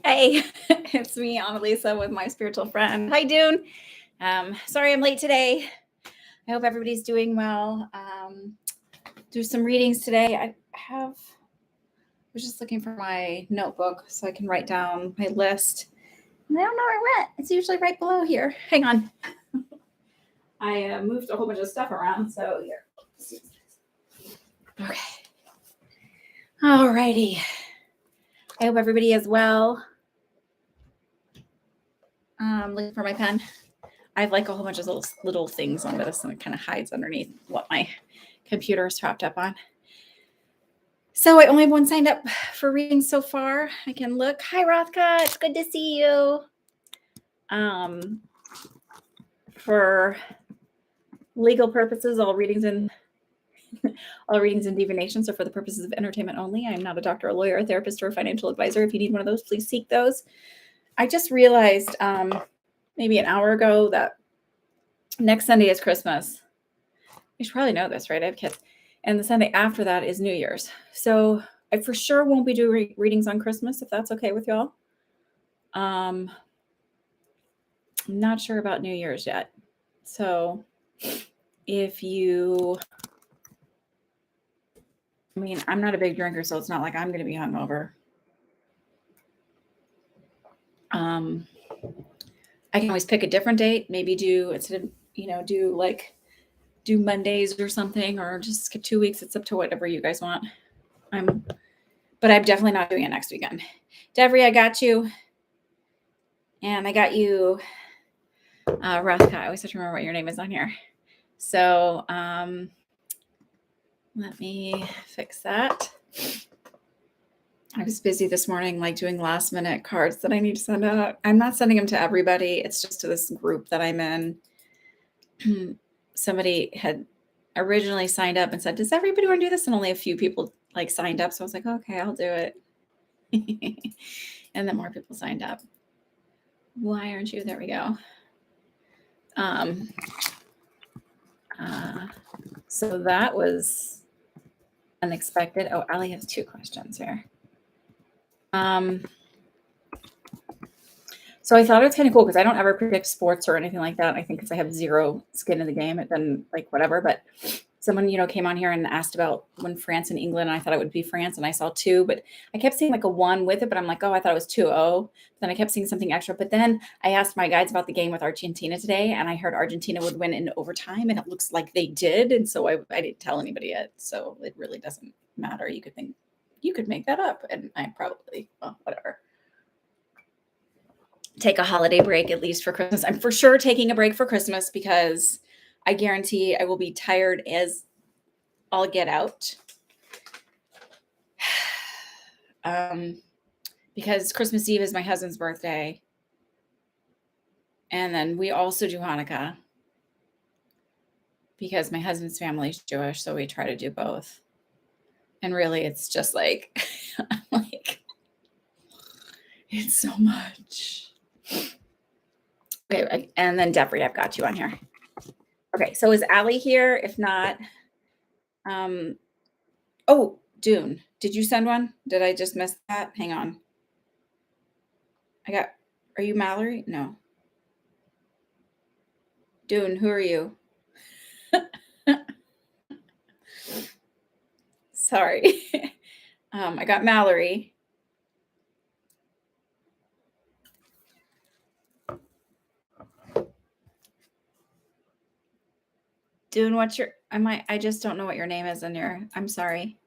Hey, it's me, Annalisa, with my spiritual friend. Hi, Dune. Sorry I'm late today. I hope everybody's doing well. Do some readings today. I was just looking for my notebook so I can write down my list. And I don't know where it went. It's usually right below here. Hang on. I moved a whole bunch of stuff around, so here. Okay. Alrighty. I hope everybody is well. Looking for my pen. I have like a whole bunch of little things on this, and it kind of hides underneath what my computer is propped up on. So I only have one signed up for reading so far. I can look. Hi, Rothka. It's good to see you. For legal purposes, all readings and divinations are for the purposes of entertainment only. I'm not a doctor, a lawyer, a therapist, or a financial advisor. If you need one of those, please seek those. I just realized maybe an hour ago that next Sunday is Christmas. You should probably know this, right? I have kids. And the Sunday after that is New Year's. So I for sure won't be doing readings on Christmas, if that's okay with y'all. I'm not sure about New Year's yet. So if you... I mean, I'm not a big drinker, so it's not like I'm going to be hungover. I can always pick a different date. Maybe do, instead of, do Mondays or something, or just skip 2 weeks. It's up to whatever you guys want. But I'm definitely not doing it next weekend. Devery, I got you. And I got you, Rothka. I always have to remember what your name is on here. So let me fix that. I was busy this morning, like doing last minute cards that I need to send out. I'm not sending them to everybody. It's just to this group that I'm in. Somebody had originally signed up and said, does everybody want to do this? And only a few people like signed up. So I was like, okay, I'll do it. And then more people signed up. Why aren't you? There we go. So that was unexpected. Oh, Allie has 2 questions here. So I thought it was kind of cool because I don't ever predict sports or anything like that. I think because I have zero skin in the game, it doesn't like whatever. But someone, came on here and asked about when France and England, and I thought it would be France, and I saw 2, but I kept seeing like a 1 with it, but I'm like, oh, I thought it was 2-0. Then I kept seeing something extra. But then I asked my guides about the game with Argentina today, and I heard Argentina would win in overtime, and it looks like they did. And so I didn't tell anybody yet. So it really doesn't matter. You could make that up, and I probably, well, whatever. Take a holiday break, at least for Christmas. I'm for sure taking a break for Christmas because I guarantee I will be tired as all get out. Because Christmas Eve is my husband's birthday. And then we also do Hanukkah because my husband's family is Jewish, so we try to do both. And really, it's just like, it's so much. Okay, and then Devery, I've got you on here. Okay, so is Allie here? If not, oh, Dune, did you send one? Did I just miss that? Hang on. Are you Mallory? No. Dune, who are you? Sorry. I got Mallory. Dune, what's your, I just don't know what your name is in your, I'm sorry.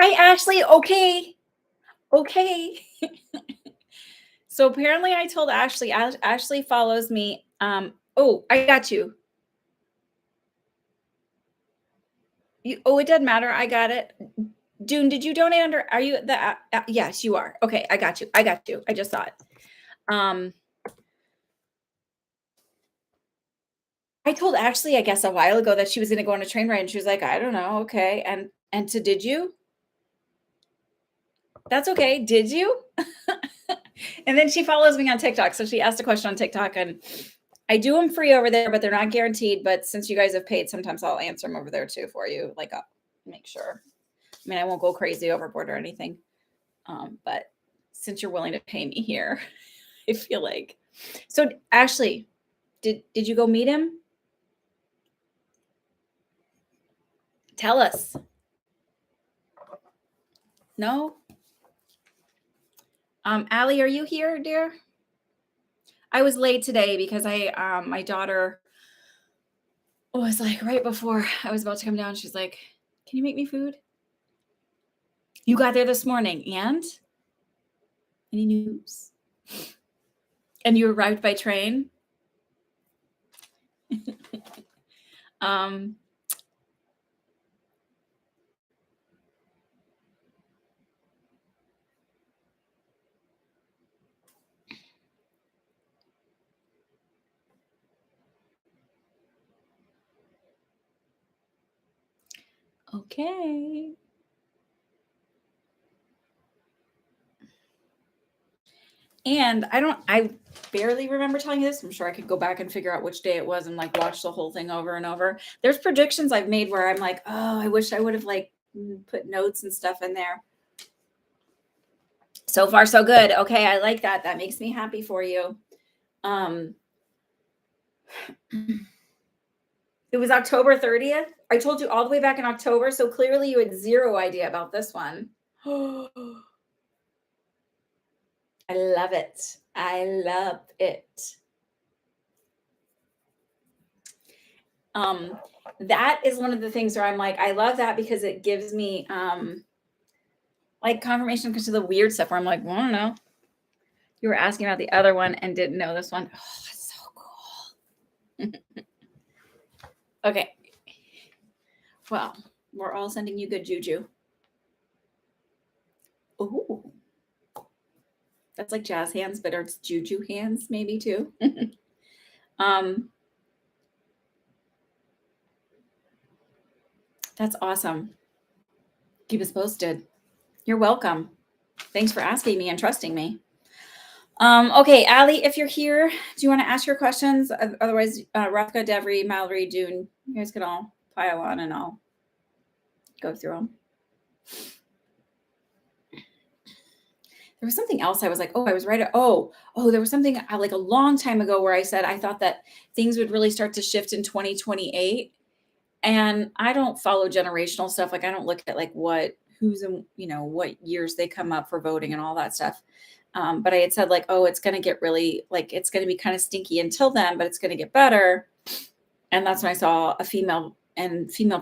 Hi, Ashley. Okay. So apparently I told Ashley, Ashley follows me. Oh, I got you. It doesn't matter. I got it. Dune, did you donate under, are you the, yes, you are. Okay. I got you. I just saw it. I told Ashley, I guess a while ago that she was going to go on a train ride, and she was like, I don't know. Okay. And so did you? That's okay. Did you? And then she follows me on TikTok. So she asked a question on TikTok, and I do them free over there, but they're not guaranteed. But since you guys have paid, sometimes I'll answer them over there too for you. Like, I'll make sure. I mean, I won't go crazy overboard or anything. But since you're willing to pay me here, I feel like. So Ashley, did you go meet him? Tell us. No? Allie, are you here, dear? I was late today because my daughter was like right before I was about to come down. She's like, "Can you make me food?" You got there this morning, and any news? And you arrived by train? um, okay. And I barely remember telling you this. I'm sure I could go back and figure out which day it was and like watch the whole thing over and over. There's predictions I've made where I'm like, oh, I wish I would have like put notes and stuff in there. So far, so good. Okay, I like that. That makes me happy for you. It was October 30th. I told you all the way back in October, so clearly you had zero idea about this one. I love it. I love it. That is one of the things where I'm like, I love that because it gives me like confirmation because of the weird stuff where I'm like, well, I don't know. You were asking about the other one and didn't know this one. Oh, that's so cool. Okay. Well, we're all sending you good juju. Ooh. That's like jazz hands, but it's juju hands maybe too. That's awesome. Keep us posted. You're welcome. Thanks for asking me and trusting me. Okay, Allie, if you're here, do you want to ask your questions? Otherwise, Rathka, Devry, Mallory, June, you guys can all pile on and I'll go through them. There was something else I was like, oh, I was right. Oh, there was something like a long time ago where I said I thought that things would really start to shift in 2028. And I don't follow generational stuff. Like I don't look at like who's in, what years they come up for voting and all that stuff. But I had said like, oh, it's going to get really like, it's going to be kind of stinky until then, but it's going to get better. And that's when I saw a female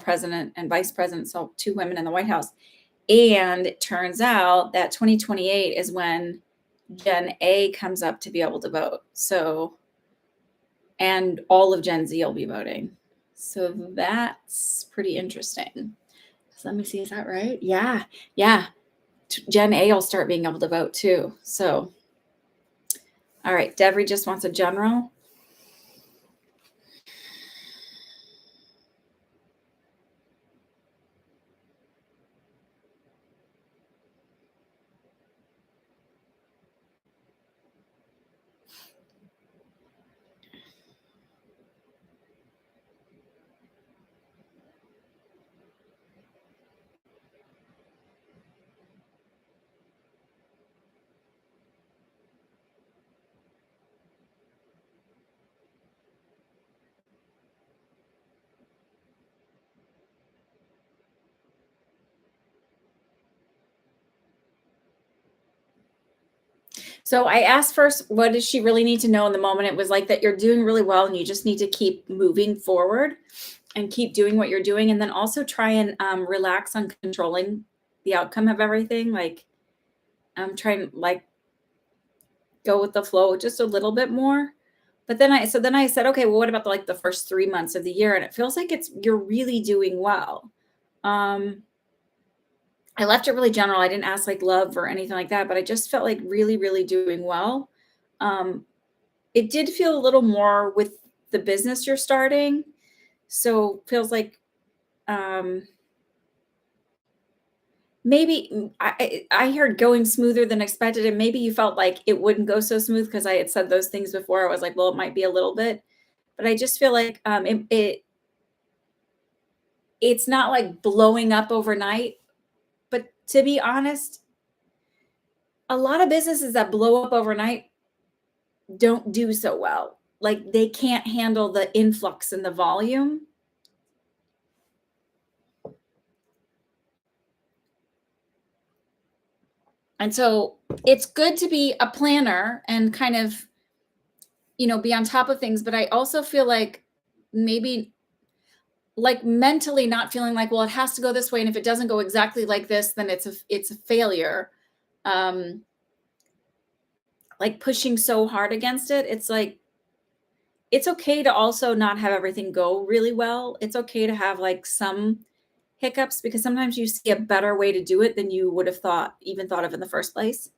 president and vice president, so 2 women in the White House. And it turns out that 2028 is when Gen A comes up to be able to vote. So, and all of Gen Z will be voting. So that's pretty interesting. So let me see, is that right? Yeah. Gen A will start being able to vote too. So, all right, Devry just wants a general. So I asked first, what does she really need to know in the moment? It was like that you're doing really well and you just need to keep moving forward and keep doing what you're doing. And then also try and relax on controlling the outcome of everything. Like I'm trying like go with the flow just a little bit more. But then I said, okay, well, what about the first 3 months of the year? And it feels like you're really doing well. I left it really general. I didn't ask like love or anything like that, but I just felt like really, really doing well. It did feel a little more with the business you're starting. So feels like maybe I heard going smoother than expected, and maybe you felt like it wouldn't go so smooth because I had said those things before. I was like, well, it might be a little bit, but I just feel like it's not like blowing up overnight. But to be honest, a lot of businesses that blow up overnight don't do so well. Like they can't handle the influx and the volume. And so it's good to be a planner and kind of, be on top of things. But I also feel like maybe like mentally not feeling like, well, it has to go this way. And if it doesn't go exactly like this, then it's a failure. Um, like pushing so hard against it. It's like, it's okay to also not have everything go really well. It's okay to have like some hiccups because sometimes you see a better way to do it than you would have even thought of in the first place.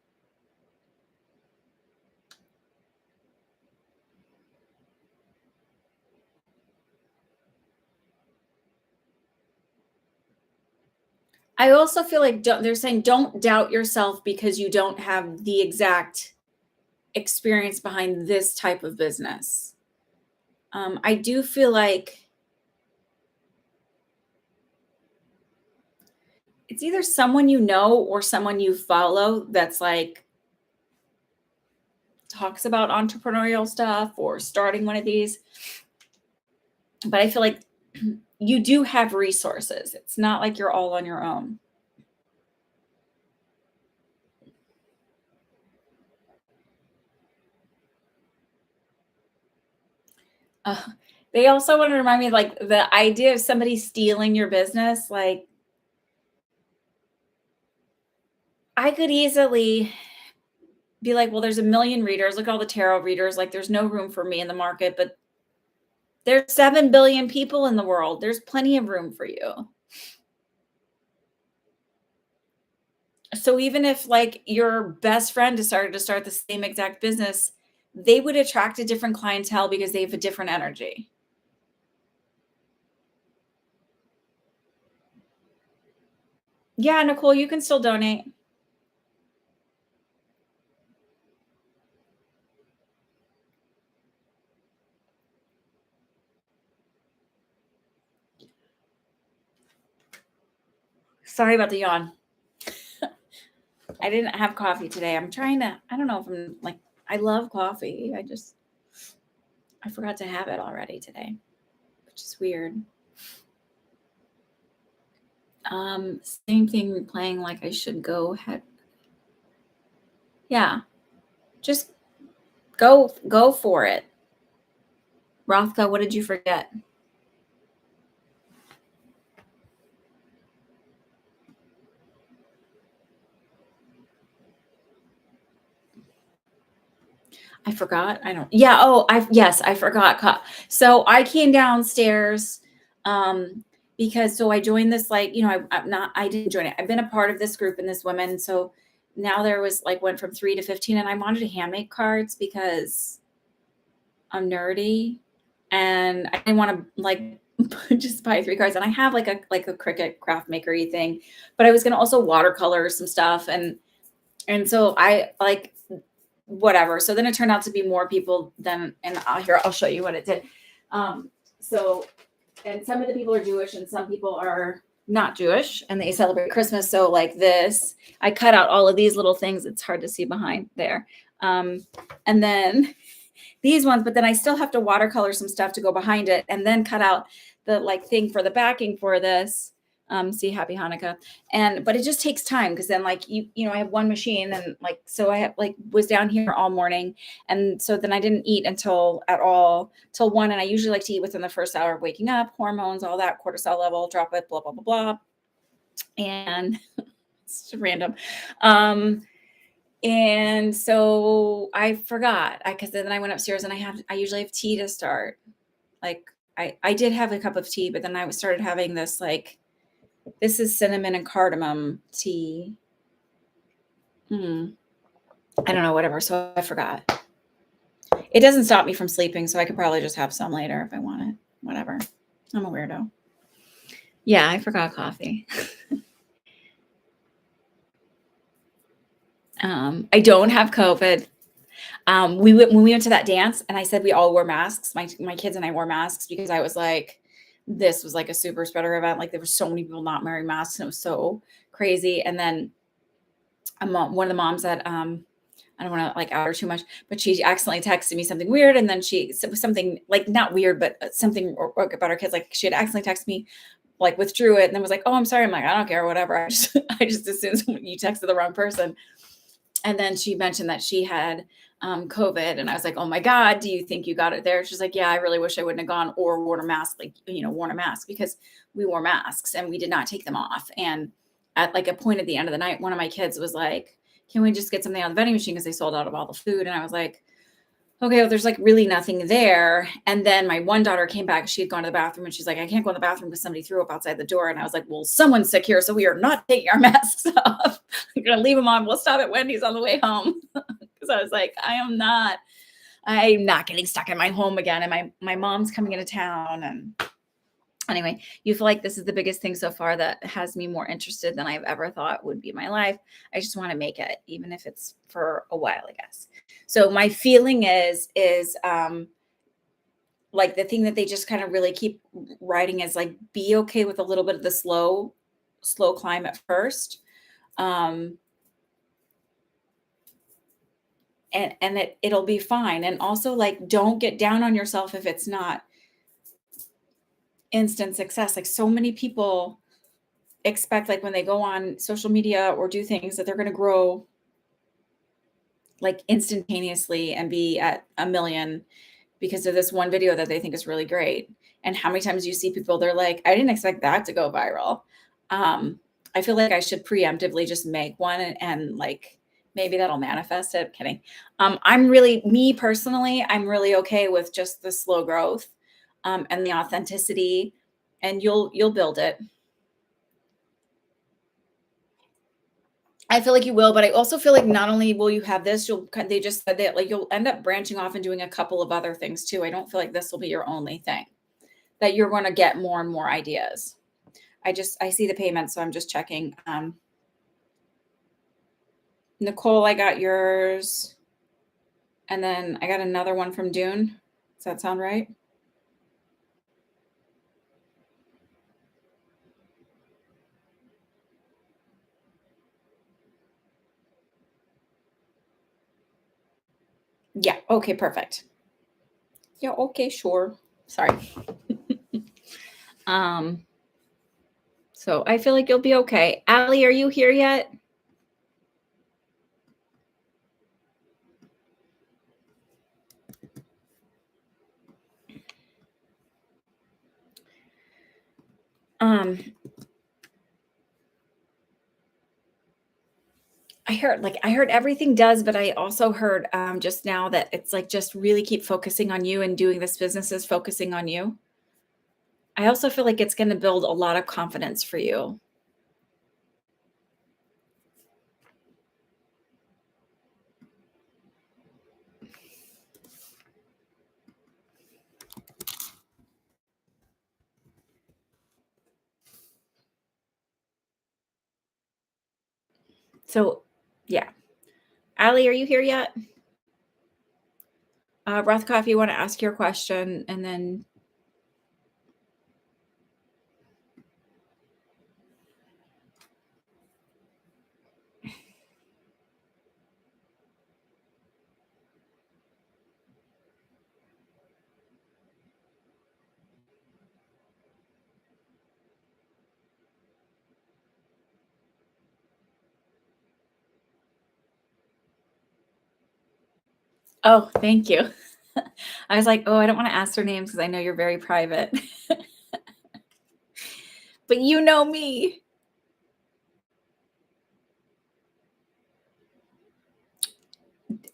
I also feel like they're saying don't doubt yourself because you don't have the exact experience behind this type of business. I do feel like it's either someone you know or someone you follow that's like talks about entrepreneurial stuff or starting one of these. But I feel like you do have resources. It's not like you're all on your own. Uh, they also want to remind me like the idea of somebody stealing your business. Like I could easily be like, well, there's a million readers. Look at all the tarot readers. Like there's no room for me in the market, but there's 7 billion people in the world. There's plenty of room for you. So even if like your best friend decided to start the same exact business, they would attract a different clientele because they have a different energy. Yeah, Nicole, you can still donate. Sorry about the yawn. I didn't have coffee today. I don't know if I'm like, I love coffee. I forgot to have it already today, which is weird. Same thing replaying like I should go ahead. Yeah. Just go for it. Rothko, what did you forget? I forgot. I don't. Yeah. Oh, yes, I forgot. So I came downstairs, um, because I joined this like I'm not. I didn't join it. I've been a part of this group and this women. So now there was like went from 3 to 15, and I wanted to hand make cards because I'm nerdy, and I didn't want to like just buy 3 cards. And I have like a Cricut craft makery thing, but I was gonna also watercolor some stuff and so I like whatever. So then it turned out to be more people than, and I'll show you what it did. So, and some of the people are Jewish and some people are not Jewish and they celebrate Christmas. So like this, I cut out all of these little things. It's hard to see behind there. And then these ones, but then I still have to watercolor some stuff to go behind it and then cut out the like thing for the backing for this. See, happy Hanukkah. But it just takes time because then like I have one machine and like, so I have like was down here all morning. And so then I didn't eat until 1. And I usually like to eat within the first hour of waking up, hormones, all that, cortisol level, drop it, blah, blah, blah, blah. And it's just random. And so I forgot because then I went upstairs and I usually have tea to start. Like I did have a cup of tea, but then I started having this like, this is cinnamon and cardamom tea. I don't know, whatever. So I forgot. It doesn't stop me from sleeping, so I could probably just have some later if I want it. Whatever. I'm a weirdo. Yeah, I forgot coffee. I don't have COVID. When we went to that dance and I said we all wore masks, my kids and I wore masks because I was like, this was like a super spreader event. Like there were so many people not wearing masks and it was so crazy. And then one of the moms that I don't want to like out her too much, but she accidentally texted me something weird. And then it was something like not weird, but something about her kids. Like she had accidentally texted me, like withdrew it and then was like, oh, I'm sorry. I'm like, I don't care, whatever. I just assumed you texted the wrong person. And then she mentioned that she had COVID. And I was like, oh my God, do you think you got it there? She's like, yeah, I really wish I wouldn't have gone or worn a mask, worn a mask because we wore masks and we did not take them off. And at like a point at the end of the night, one of my kids was like, can we just get something on the vending machine? Because they sold out of all the food. And I was like, okay, well, there's like really nothing there. And then my one daughter came back. She had gone to the bathroom and she's like, I can't go in the bathroom because somebody threw up outside the door. And I was like, well, someone's sick here. So we are not taking our masks off. I'm going to leave them on. We'll stop at Wendy's on the way home. Because I was like, I'm not getting stuck in my home again. And my mom's coming into town. And anyway, you feel like this is the biggest thing so far that has me more interested than I've ever thought would be my life. I just want to make it, even if it's for a while, I guess. So my feeling is like the thing that they just kind of really keep writing is like, be okay with a little bit of the slow climb at first. And it'll be fine. And also like, don't get down on yourself if it's not instant success. Like so many people expect like when they go on social media or do things that they're going to grow like instantaneously and be at 1 million because of this one video that they think is really great. And how many times you see people, they're like, I didn't expect that to go viral. I feel like I should preemptively just make one and like, maybe that'll manifest it. Kidding. Me personally, I'm really okay with just the slow growth, and the authenticity, and you'll build it. I feel like you will, but I also feel like not only will you have this, they just said that like you'll end up branching off and doing a couple of other things too. I don't feel like this will be your only thing, that you're going to get more and more ideas. I see the payment, so I'm just checking. Nicole, I got yours. And then I got another one from Dune. Does that sound right? Yeah. Okay, perfect. Yeah, okay, sure. Sorry. So I feel like you'll be okay. Allie, are you here yet? I heard everything does, but I also heard just now that it's like just really keep focusing on you and doing this business is focusing on you. I also feel like it's going to build a lot of confidence for you. So, yeah. Allie, are you here yet? Rothkopf, you want to ask your question and then. Oh, thank you. I was like, oh, I don't want to ask their names because I know you're very private. But you know me.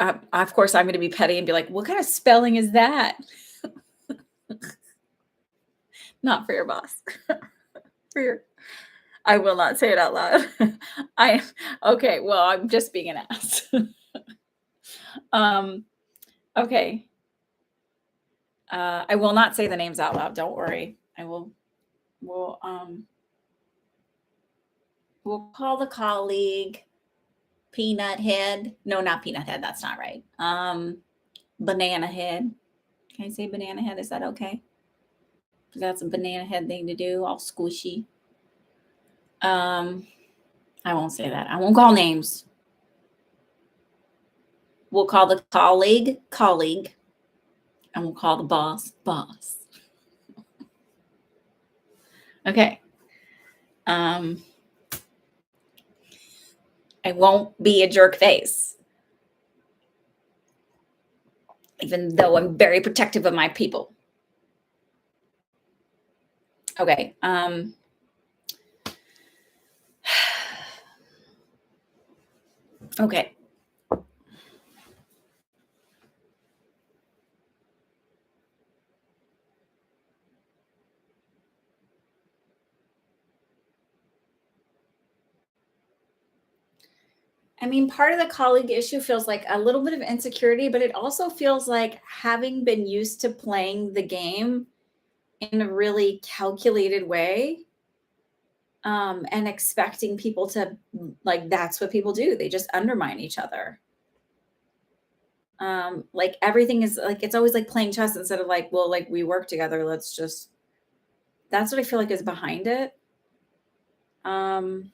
Of course, I'm going to be petty and be like, what kind of spelling is that? Not for your boss. For your. I will not say it out loud. Okay, well, I'm just being an ass. Okay. I will not say the names out loud. Don't worry. We'll call the colleague. Peanut head. No, not peanut head. That's not right. Banana head. Can I say banana head? Is that okay? Because that's a banana head thing to do, all squishy. Um, I won't say that. I won't call names. We'll call the colleague, and we'll call the boss. Okay. Um, I won't be a jerk face, even though I'm very protective of my people. Okay. Okay. I mean, part of the colleague issue feels like a little bit of insecurity, but it also feels like having been used to playing the game in a really calculated way, and expecting people to, like, that's what people do. They just undermine each other. Like everything is like it's always like playing chess instead of like, well, like we work together. Let's just that's what I feel like is behind it. Um,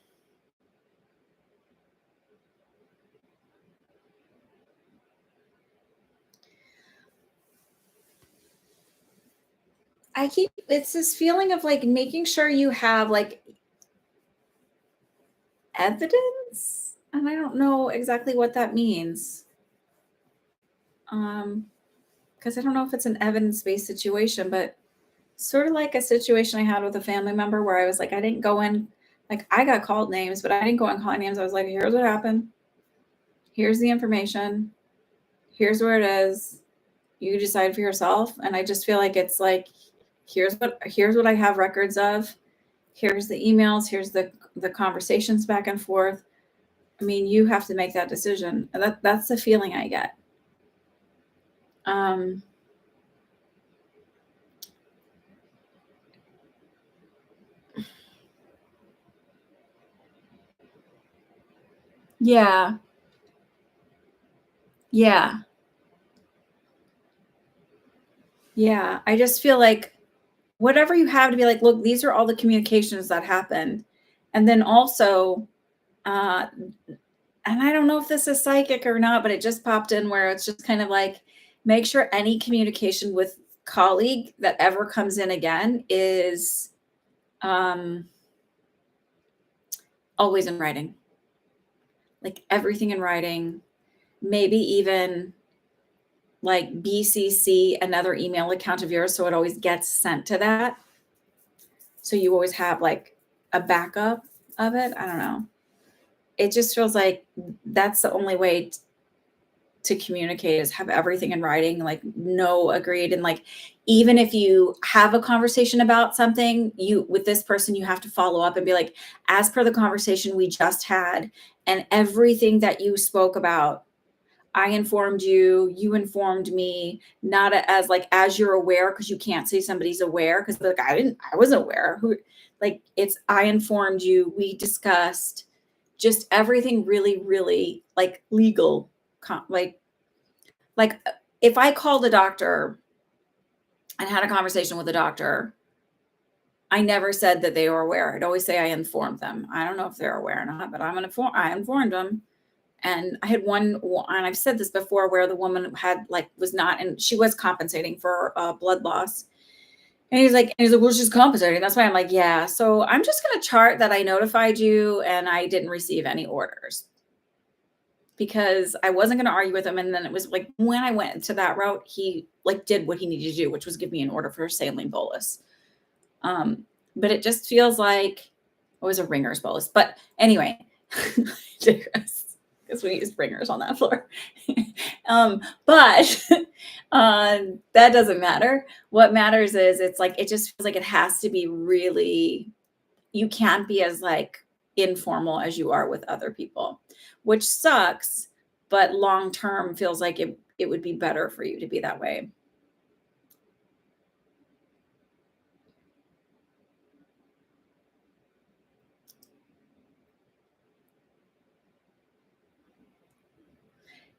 I keep it's this feeling of like making sure you have like evidence, and I don't know exactly what that means. Um, because I don't know if it's an evidence-based situation, but sort of like a situation I had with a family member where I was like, I didn't go in, like I got called names, but I didn't go and call names. I was like, here's what happened. Here's the information. Here's where it is. You decide for yourself. And I just feel like it's like, here's what I have records of. Here's the emails. Here's the conversations back and forth. I mean, you have to make that decision. That's the feeling I get. Um, yeah, yeah, yeah. I just feel like whatever you have to be like, look, these are all the communications that happened. And then also, uh, and I don't know if this is psychic or not, but it just popped in where it's just kind of like, make sure any communication with colleague that ever comes in again is um, always in writing, like everything in writing, maybe even like BCC another email account of yours. So it always gets sent to that. So you always have like a backup of it. I don't know. It just feels like that's the only way to communicate is have everything in writing, like no agreed. And like, even if you have a conversation about something, you with this person, you have to follow up and be like, as per the conversation we just had, and everything that you spoke about, I informed you, you informed me, not as like as you're aware, because you can't say somebody's aware because like I wasn't aware. Who like it's I informed you, we discussed just everything really, really like legal, like if I called a doctor and had a conversation with a doctor, I never said that they were aware. I'd always say I informed them. I don't know if they're aware or not, but I informed them. And I had one, and I've said this before, where the woman had like was not, and she was compensating for blood loss. And he's like, well, she's compensating. That's why I'm like, yeah. So I'm just gonna chart that I notified you and I didn't receive any orders because I wasn't gonna argue with him. And then it was like when I went to that route, he like did what he needed to do, which was give me an order for a saline bolus. Um, but it just feels like it was a ringer's bolus. But anyway, because we used ringers on that floor. But that doesn't matter. What matters is it's like it just feels like it has to be really. You can't be as like informal as you are with other people, which sucks. But long term feels like it would be better for you to be that way.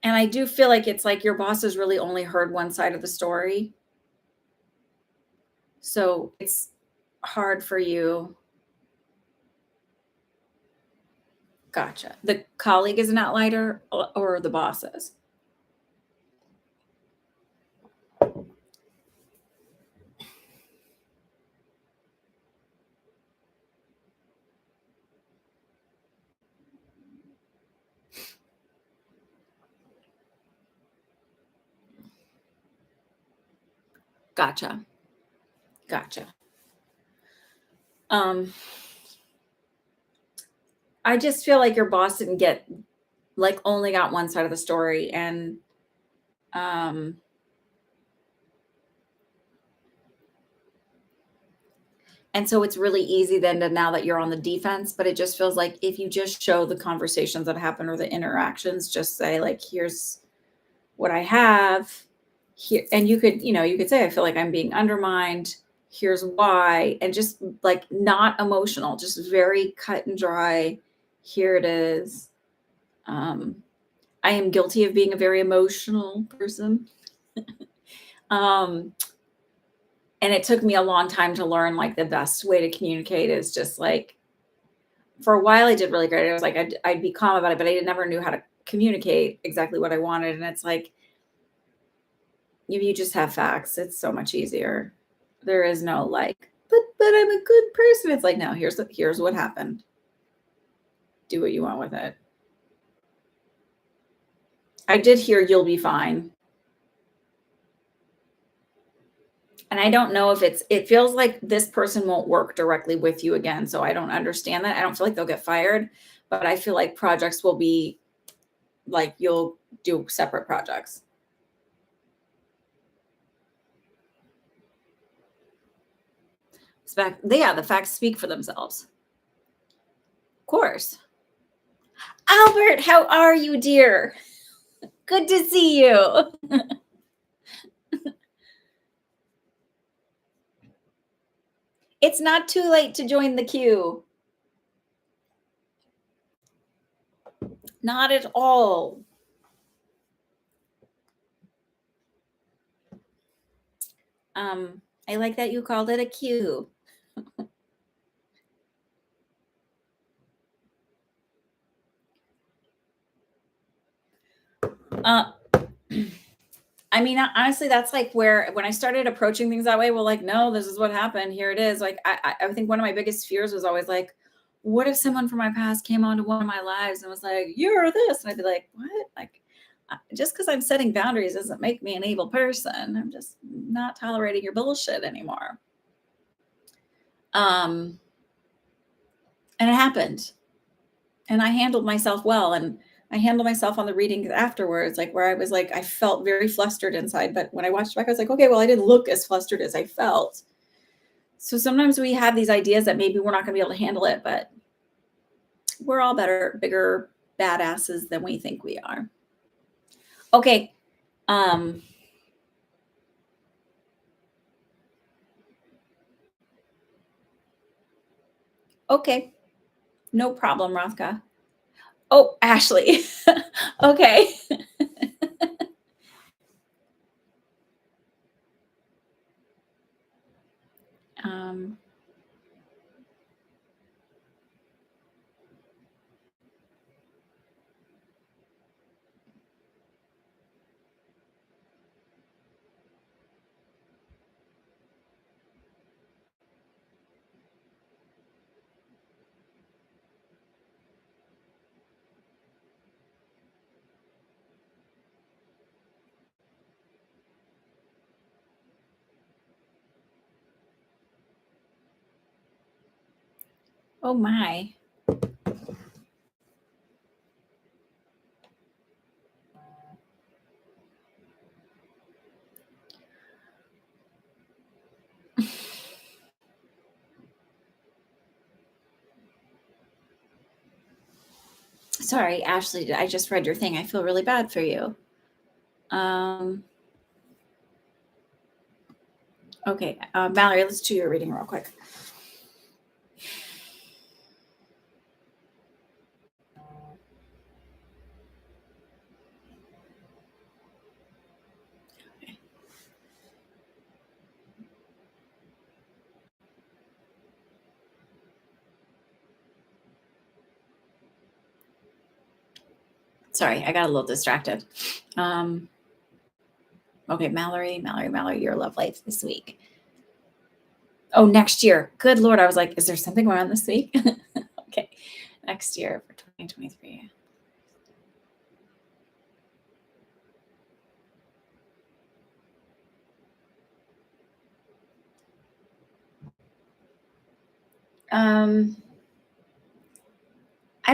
And I do feel like it's like your boss has really only heard one side of the story. So it's hard for you. Gotcha. The colleague is an outlier or the bosses? Gotcha. Gotcha. Um, I just feel like your boss didn't get like only got one side of the story um and so it's really easy then to now that you're on the defense, but it just feels like if you just show the conversations that happen or the interactions, just say like, here's what I have here. And you could, you could say, I feel like I'm being undermined. Here's why. And just like not emotional, just very cut and dry. Here it is. Um, I am guilty of being a very emotional person. Um, and it took me a long time to learn like the best way to communicate is just like, for a while I did really great. I was like, I'd be calm about it, but I never knew how to communicate exactly what I wanted. And it's like, if you just have facts, it's so much easier. There is no like, but I'm a good person. It's like, no, here's what happened. Do what you want with it. I did hear you'll be fine. And I don't know if it feels like this person won't work directly with you again. So I don't understand that. I don't feel like they'll get fired, but I feel like projects will be like you'll do separate projects. Yeah, the facts speak for themselves. Of course. Albert, how are you, dear? Good to see you. It's not too late to join the queue. Not at all. I like that you called it a queue. Uh, I mean, honestly, that's like where when I started approaching things that way, well, like, no, this is what happened. Here it is. Like, I think one of my biggest fears was always like, what if someone from my past came onto one of my lives and was like, you're this? And I'd be like, what? Like, just because I'm setting boundaries doesn't make me an evil person. I'm just not tolerating your bullshit anymore. Um, and it happened. And I handled myself well. And I handled myself on the readings afterwards, like where I was like, I felt very flustered inside. But when I watched back, I was like, okay, well, I didn't look as flustered as I felt. So sometimes we have these ideas that maybe we're not going to be able to handle it, but we're all better, bigger badasses than we think we are. Okay. Okay. No problem, Rothka. Oh, Ashley. Okay. um, oh my. Sorry, Ashley, I just read your thing. I feel really bad for you. Okay, Mallory, let's do your reading real quick. Sorry, I got a little distracted. Okay, Mallory, your love life this week. Oh, next year. Good Lord. I was like, is there something going on this week? Okay. Next year for 2023. I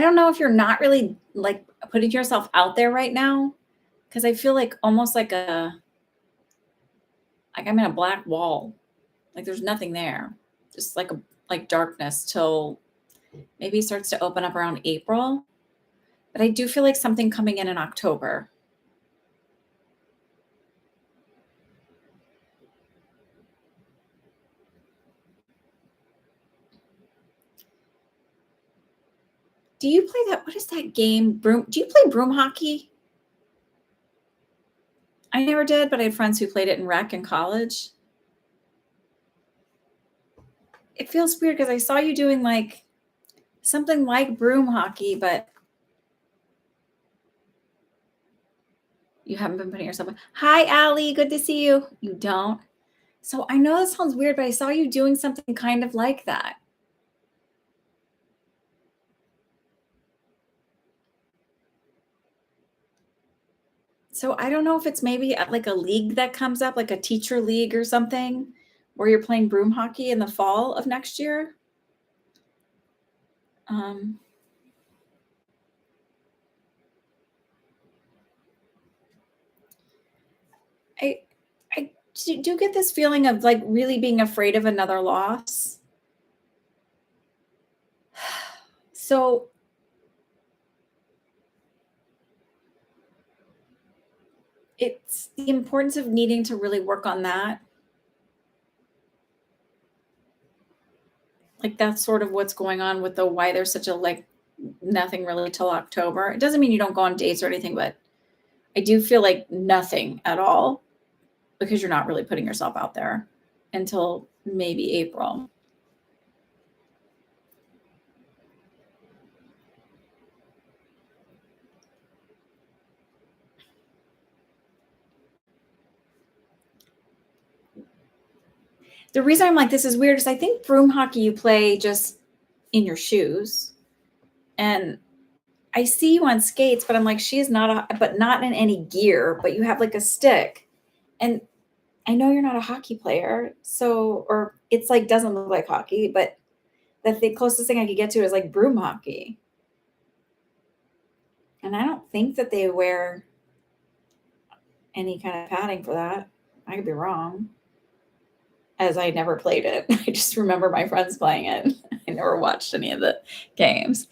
don't know if you're not really like putting yourself out there right now, because I feel like almost like I'm in a black wall. Like there's nothing there. Just like darkness till maybe it starts to open up around April. But I do feel like something coming in October. Do you play that? What is that game? Broom? Do you play broom hockey? I never did, but I had friends who played it in rec in college. It feels weird because I saw you doing like something like broom hockey, but you haven't been putting yourself. Hi, Allie. Good to see you. You don't. So I know this sounds weird, but I saw you doing something kind of like that. So I don't know if it's maybe at like a league that comes up, like a teacher league or something, where you're playing broom hockey in the fall of next year. Um, I I do get this feeling of like really being afraid of another loss. So it's the importance of needing to really work on that. Like that's sort of what's going on with the why there's such a like nothing really till October. It doesn't mean you don't go on dates or anything, but I do feel like nothing at all because you're not really putting yourself out there until maybe April. The reason I'm like, this is weird is I think broom hockey you play just in your shoes. And I see you on skates, but I'm like, she is not but not in any gear, but you have like a stick. And I know you're not a hockey player. So, or it's like, doesn't look like hockey, but the closest thing I could get to is like broom hockey. And I don't think that they wear any kind of padding for that. I could be wrong, as I never played it. I just remember my friends playing it. I never watched any of the games.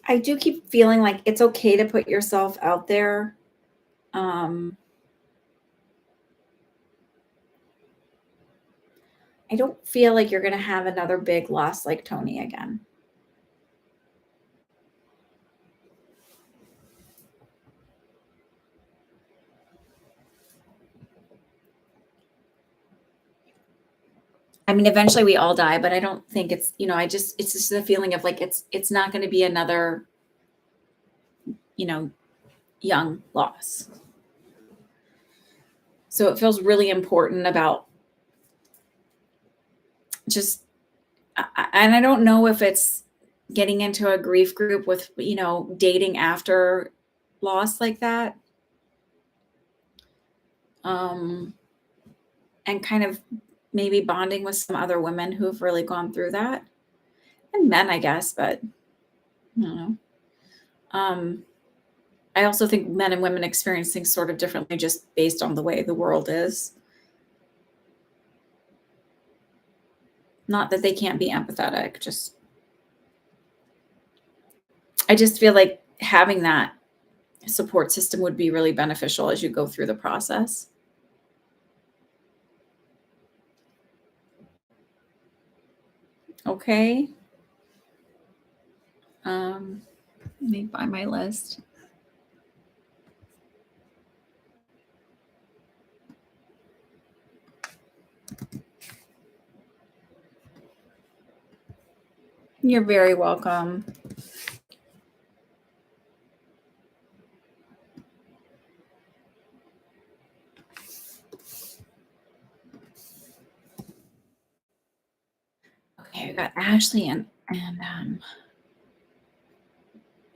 I do keep feeling like it's okay to put yourself out there. Um, I don't feel like you're going to have another big loss like Tony again. I mean, eventually we all die, but I don't think it's, it's just the feeling of like it's not going to be another, you know, young loss. So it feels really important about just, and I don't know if it's getting into a grief group with, dating after loss like that. And kind of maybe bonding with some other women who've really gone through that, and men, I guess, but I don't know. I also think men and women experience things sort of differently just based on the way the world is. Not that they can't be empathetic, I just feel like having that support system would be really beneficial as you go through the process. Okay. Um, Let me find my list. You're very welcome. Okay, I got Ashley and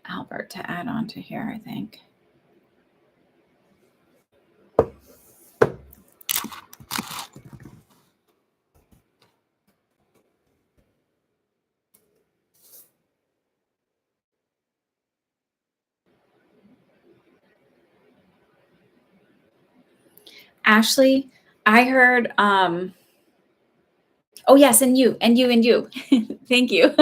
Albert to add on to here, I think. Ashley, I heard, oh yes, and you. Thank you.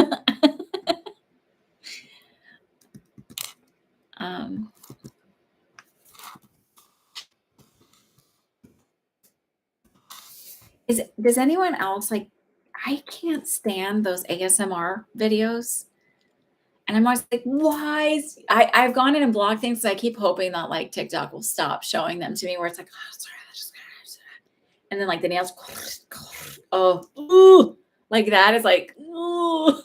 Does anyone else like, I can't stand those ASMR videos. And I'm always like, why? I've gone in and blocked things. So I keep hoping that like TikTok will stop showing them to me where it's like, oh, sorry, and then like the nails, oh, ooh, like that is like, ooh.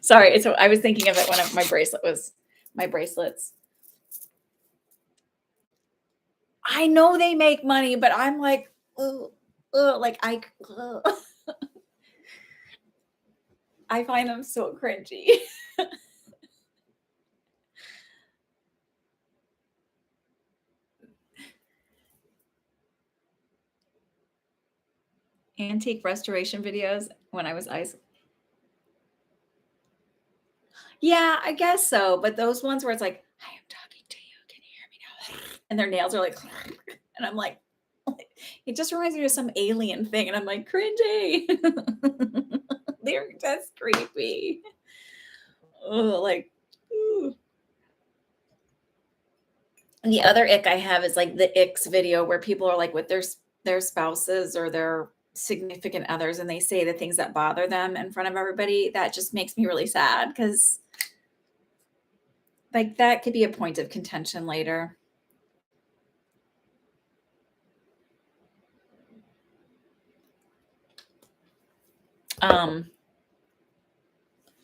Sorry. I was thinking of it when my bracelets. I know they make money, but I'm like, ooh, like I find them so cringy. Antique restoration videos when I was yeah, I guess so. But those ones where it's like, I am talking to you. Can you hear me now? And their nails are like, and I'm like, it just reminds me of some alien thing. And I'm like, cringy. They're just creepy. Oh, like, ooh. And the other ick I have is like the icks video where people are like with their spouses or their significant others and they say the things that bother them in front of everybody. That just makes me really sad because like that could be a point of contention later.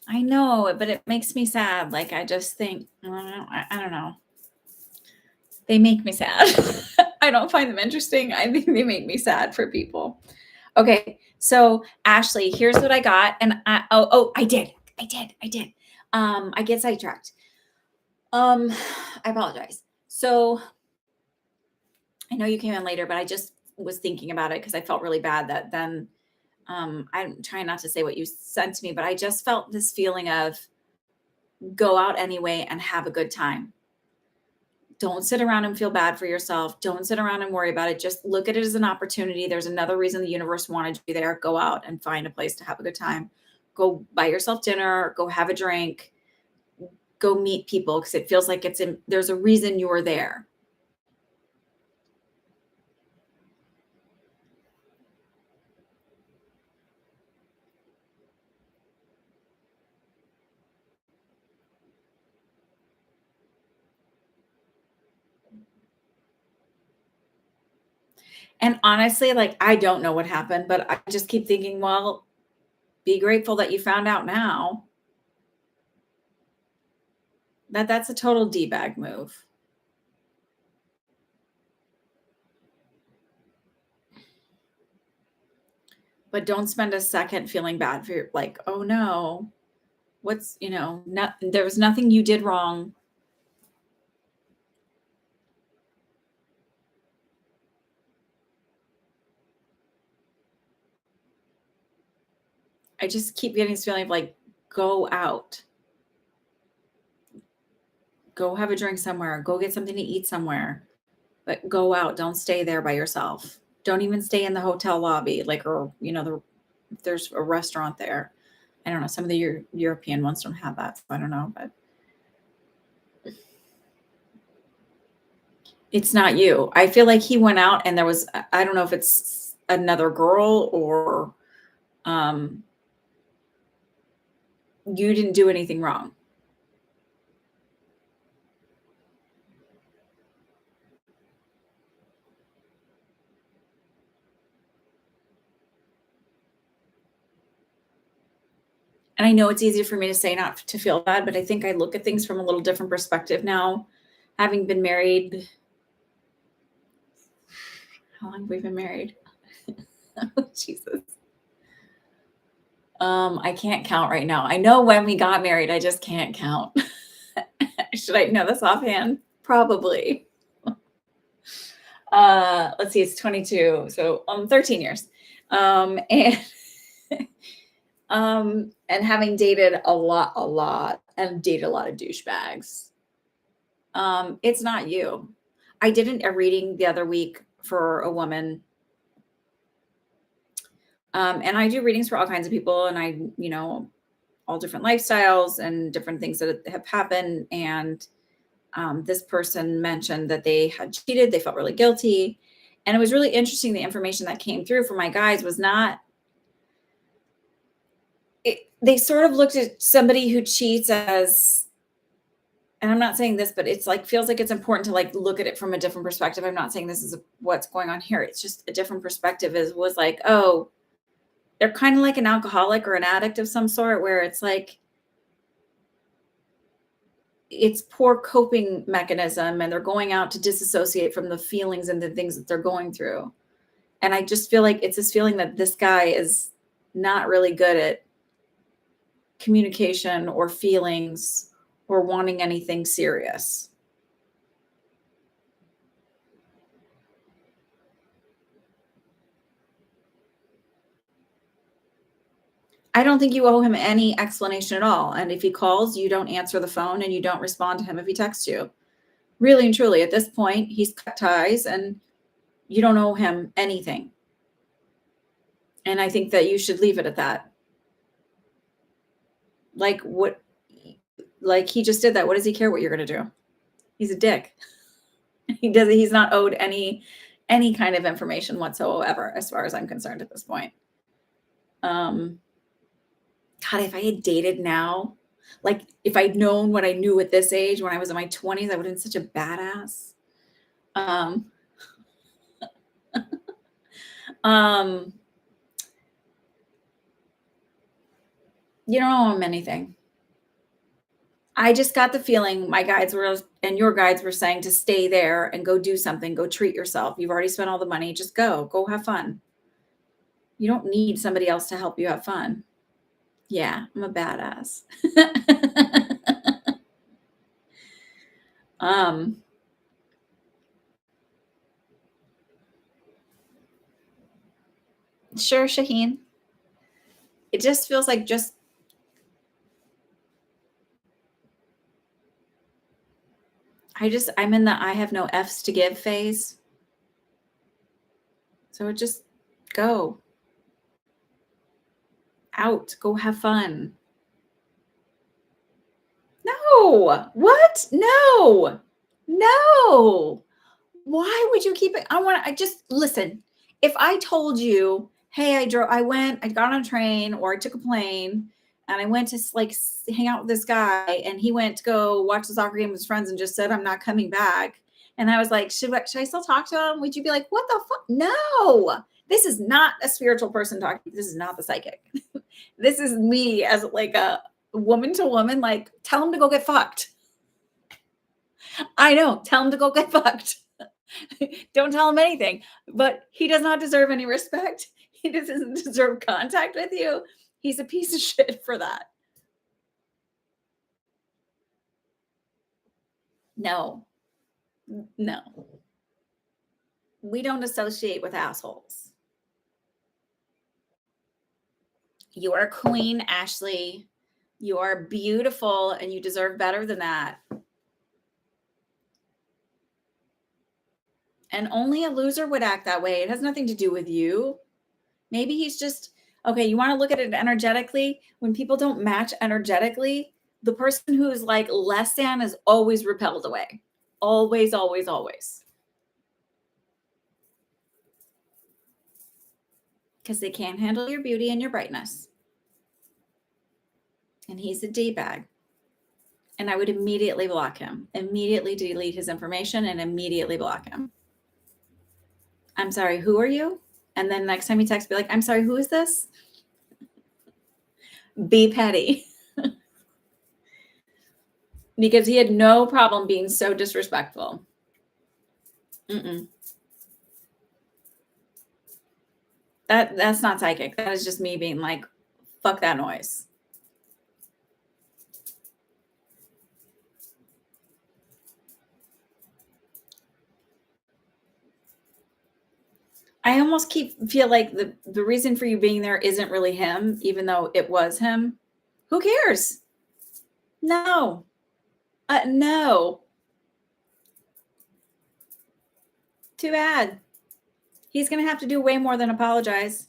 I know, but it makes me sad. Like I just think, I don't know. They make me sad. I don't find them interesting. I think they make me sad for people. Okay, so Ashley, here's what I got, and I did. I get sidetracked. I apologize. So I know you came in later, but I just was thinking about it because I felt really bad that then I'm trying not to say what you sent to me, but I just felt this feeling of go out anyway and have a good time. Don't sit around and feel bad for yourself. Don't sit around and worry about it. Just look at it as an opportunity. There's another reason the universe wanted you there. Go out and find a place to have a good time. Go buy yourself dinner, go have a drink, go meet people because it feels like there's a reason you're there. And honestly, like I don't know what happened, but I just keep thinking, well, be grateful that you found out now. That's a total D-bag move. But don't spend a second feeling bad for your like, oh no, what's, there was nothing you did wrong. I just keep getting this feeling of like, go out, go have a drink somewhere, go get something to eat somewhere, but go out. Don't stay there by yourself. Don't even stay in the hotel lobby, like, or, if there's a restaurant there. I don't know. Some of the European ones don't have that. So I don't know, but it's not you. I feel like he went out and there was, I don't know if it's another girl or, you didn't do anything wrong. And I know it's easier for me to say not to feel bad, but I think I look at things from a little different perspective now, having been married. How long have we been married? Oh, Jesus. I can't count right now. I know when we got married. I just can't count. Should I know this offhand? Probably. Let's see, it's 22. So 13 years. And and having dated a lot, and dated a lot of douchebags. It's not you. I did a reading the other week for a woman. And I do readings for all kinds of people, and I, all different lifestyles and different things that have happened. And this person mentioned that they had cheated. They felt really guilty. And it was really interesting. The information that came through for my guys was not, they sort of looked at somebody who cheats as, and I'm not saying this, but it's like, feels like it's important to like look at it from a different perspective. I'm not saying this is what's going on here. It's just a different perspective. Was like, oh, they're kind of like an alcoholic or an addict of some sort, where it's like, it's poor coping mechanism, and they're going out to disassociate from the feelings and the things that they're going through. And I just feel like it's this feeling that this guy is not really good at communication or feelings or wanting anything serious. I don't think you owe him any explanation at all. And if he calls, you don't answer the phone, and you don't respond to him if he texts you. Really and truly, at this point, he's cut ties, and you don't owe him anything. And I think that you should leave it at that. Like what? Like he just did that. What does he care what you're going to do? He's a dick. He's not owed any kind of information whatsoever, as far as I'm concerned at this point. God, if I had dated now, like if I'd known what I knew at this age when I was in my 20s, I would have been such a badass. You don't owe him anything. I just got the feeling my guides were, and your guides were saying to stay there and go do something, go treat yourself. You've already spent all the money. Just go have fun. You don't need somebody else to help you have fun. Yeah, I'm a badass. Sure, Shaheen. It just feels like I'm in the I have no F's to give phase. So just go out, go have fun. No, what? No. Why would you keep it? I just listen. If I told you, hey, I got on a train, or I took a plane, and I went to like hang out with this guy, and he went to go watch the soccer game with his friends and just said, I'm not coming back. And I was like, should I still talk to him? Would you be like, what the fuck? No, this is not a spiritual person talking. This is not the psychic. This is me as like a woman to woman, like, tell him to go get fucked. I know, tell him to go get fucked. Don't tell him anything, but he does not deserve any respect. He doesn't deserve contact with you. He's a piece of shit for that. No. We don't associate with assholes. You are a queen, Ashley. You are beautiful, and you deserve better than that. And only a loser would act that way. It has nothing to do with you. Maybe he's just, okay, you want to look at it energetically. When people don't match energetically, the person who is like less than is always repelled away. Always, always, always. Because they can't handle your beauty and your brightness. And he's a D-bag. And I would immediately block him, immediately delete his information, and immediately block him. I'm sorry, who are you? And then next time he texts, be like, I'm sorry, who is this? Be petty. Because he had no problem being so disrespectful. Mm-mm. That's not psychic. That is just me being like, fuck that noise. I almost feel like the reason for you being there isn't really him, even though it was him. Who cares? No. No. Too bad. He's gonna have to do way more than apologize.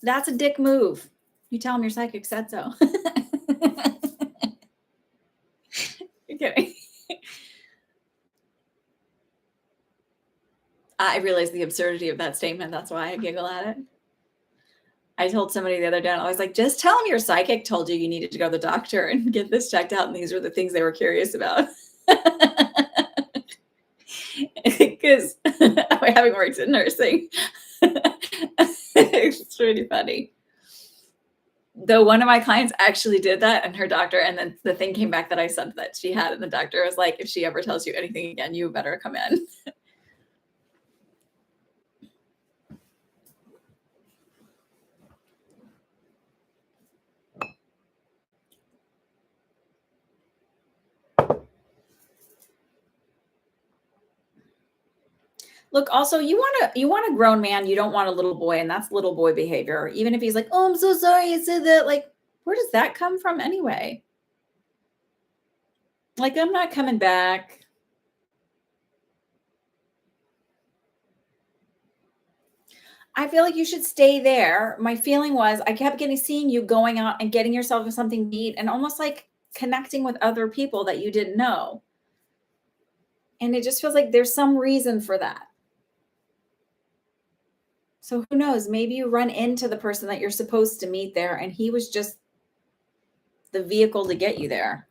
That's a dick move. You tell him your psychic said so. You're kidding. I realize the absurdity of that statement. That's why I giggle at it. I told somebody the other day, I was like, just tell him your psychic told you needed to go to the doctor and get this checked out. And these were the things they were curious about. Because having worked in nursing, it's really funny. Though one of my clients actually did that and her doctor, and then the thing came back that I said that she had, and the doctor was like, if she ever tells you anything again, you better come in. Look, also, you want a grown man. You don't want a little boy, and that's little boy behavior. Even if he's like, "Oh, I'm so sorry, I said that." Like, where does that come from anyway? Like, I'm not coming back. I feel like you should stay there. My feeling was I kept seeing you going out and getting yourself something to eat, and almost like connecting with other people that you didn't know. And it just feels like there's some reason for that. So who knows? Maybe you run into the person that you're supposed to meet there, and he was just the vehicle to get you there.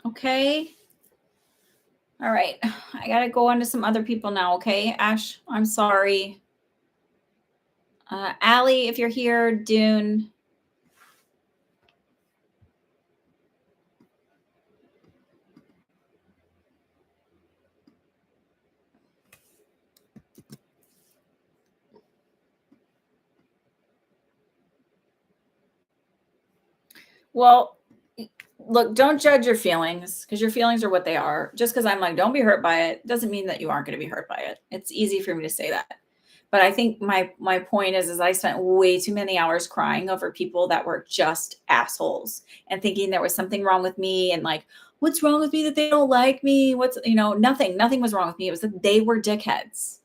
Okay. All right. I got to go on to some other people now. Okay. Ash, I'm sorry. Allie, if you're here, Dune. Well, look, don't judge your feelings because your feelings are what they are. Just because I'm like, don't be hurt by it doesn't mean that you aren't going to be hurt by it. It's easy for me to say that. But I think my point is I spent way too many hours crying over people that were just assholes and thinking there was something wrong with me and like, what's wrong with me that they don't like me? Nothing was wrong with me. It was that they were dickheads.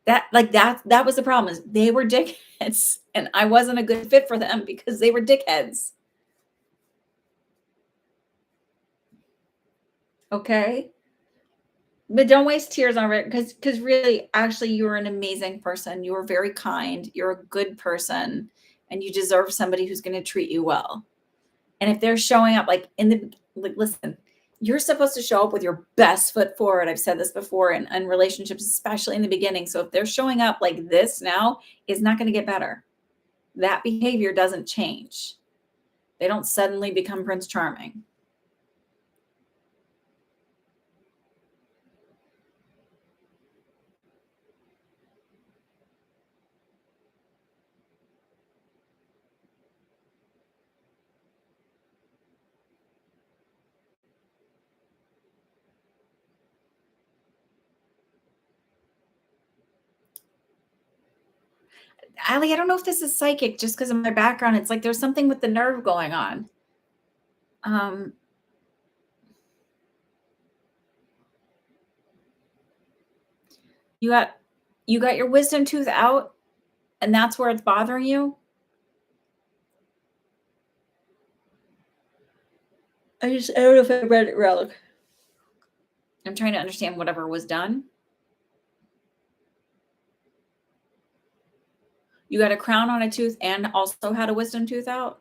That was the problem is they were dickheads and I wasn't a good fit for them because they were dickheads. Okay. But don't waste tears on it because really, actually, you were an amazing person. You were very kind. You're a good person, and you deserve somebody who's going to treat you well. And if they're showing up listen, you're supposed to show up with your best foot forward. I've said this before in relationships, especially in the beginning. So if they're showing up like this now, it's not going to get better. That behavior doesn't change. They don't suddenly become Prince Charming. Allie, I don't know if this is psychic just because of my background. It's like there's something with the nerve going on. Um, you got your wisdom tooth out, and that's where it's bothering you. I don't know if I read it wrong. I'm trying to understand whatever was done. You got a crown on a tooth and also had a wisdom tooth out?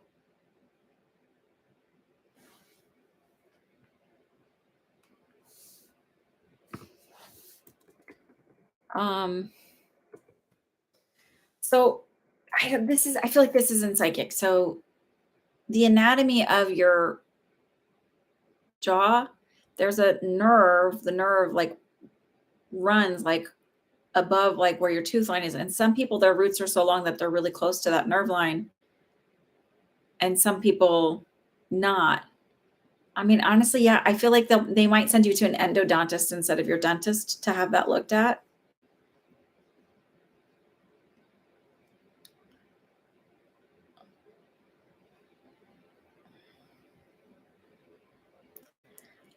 Um, so I feel like this isn't psychic. So the anatomy of your jaw, there's a nerve, the nerve like runs like above like where your tooth line is. And some people, their roots are so long that they're really close to that nerve line. And some people not. I mean, honestly, yeah, I feel like they might send you to an endodontist instead of your dentist to have that looked at.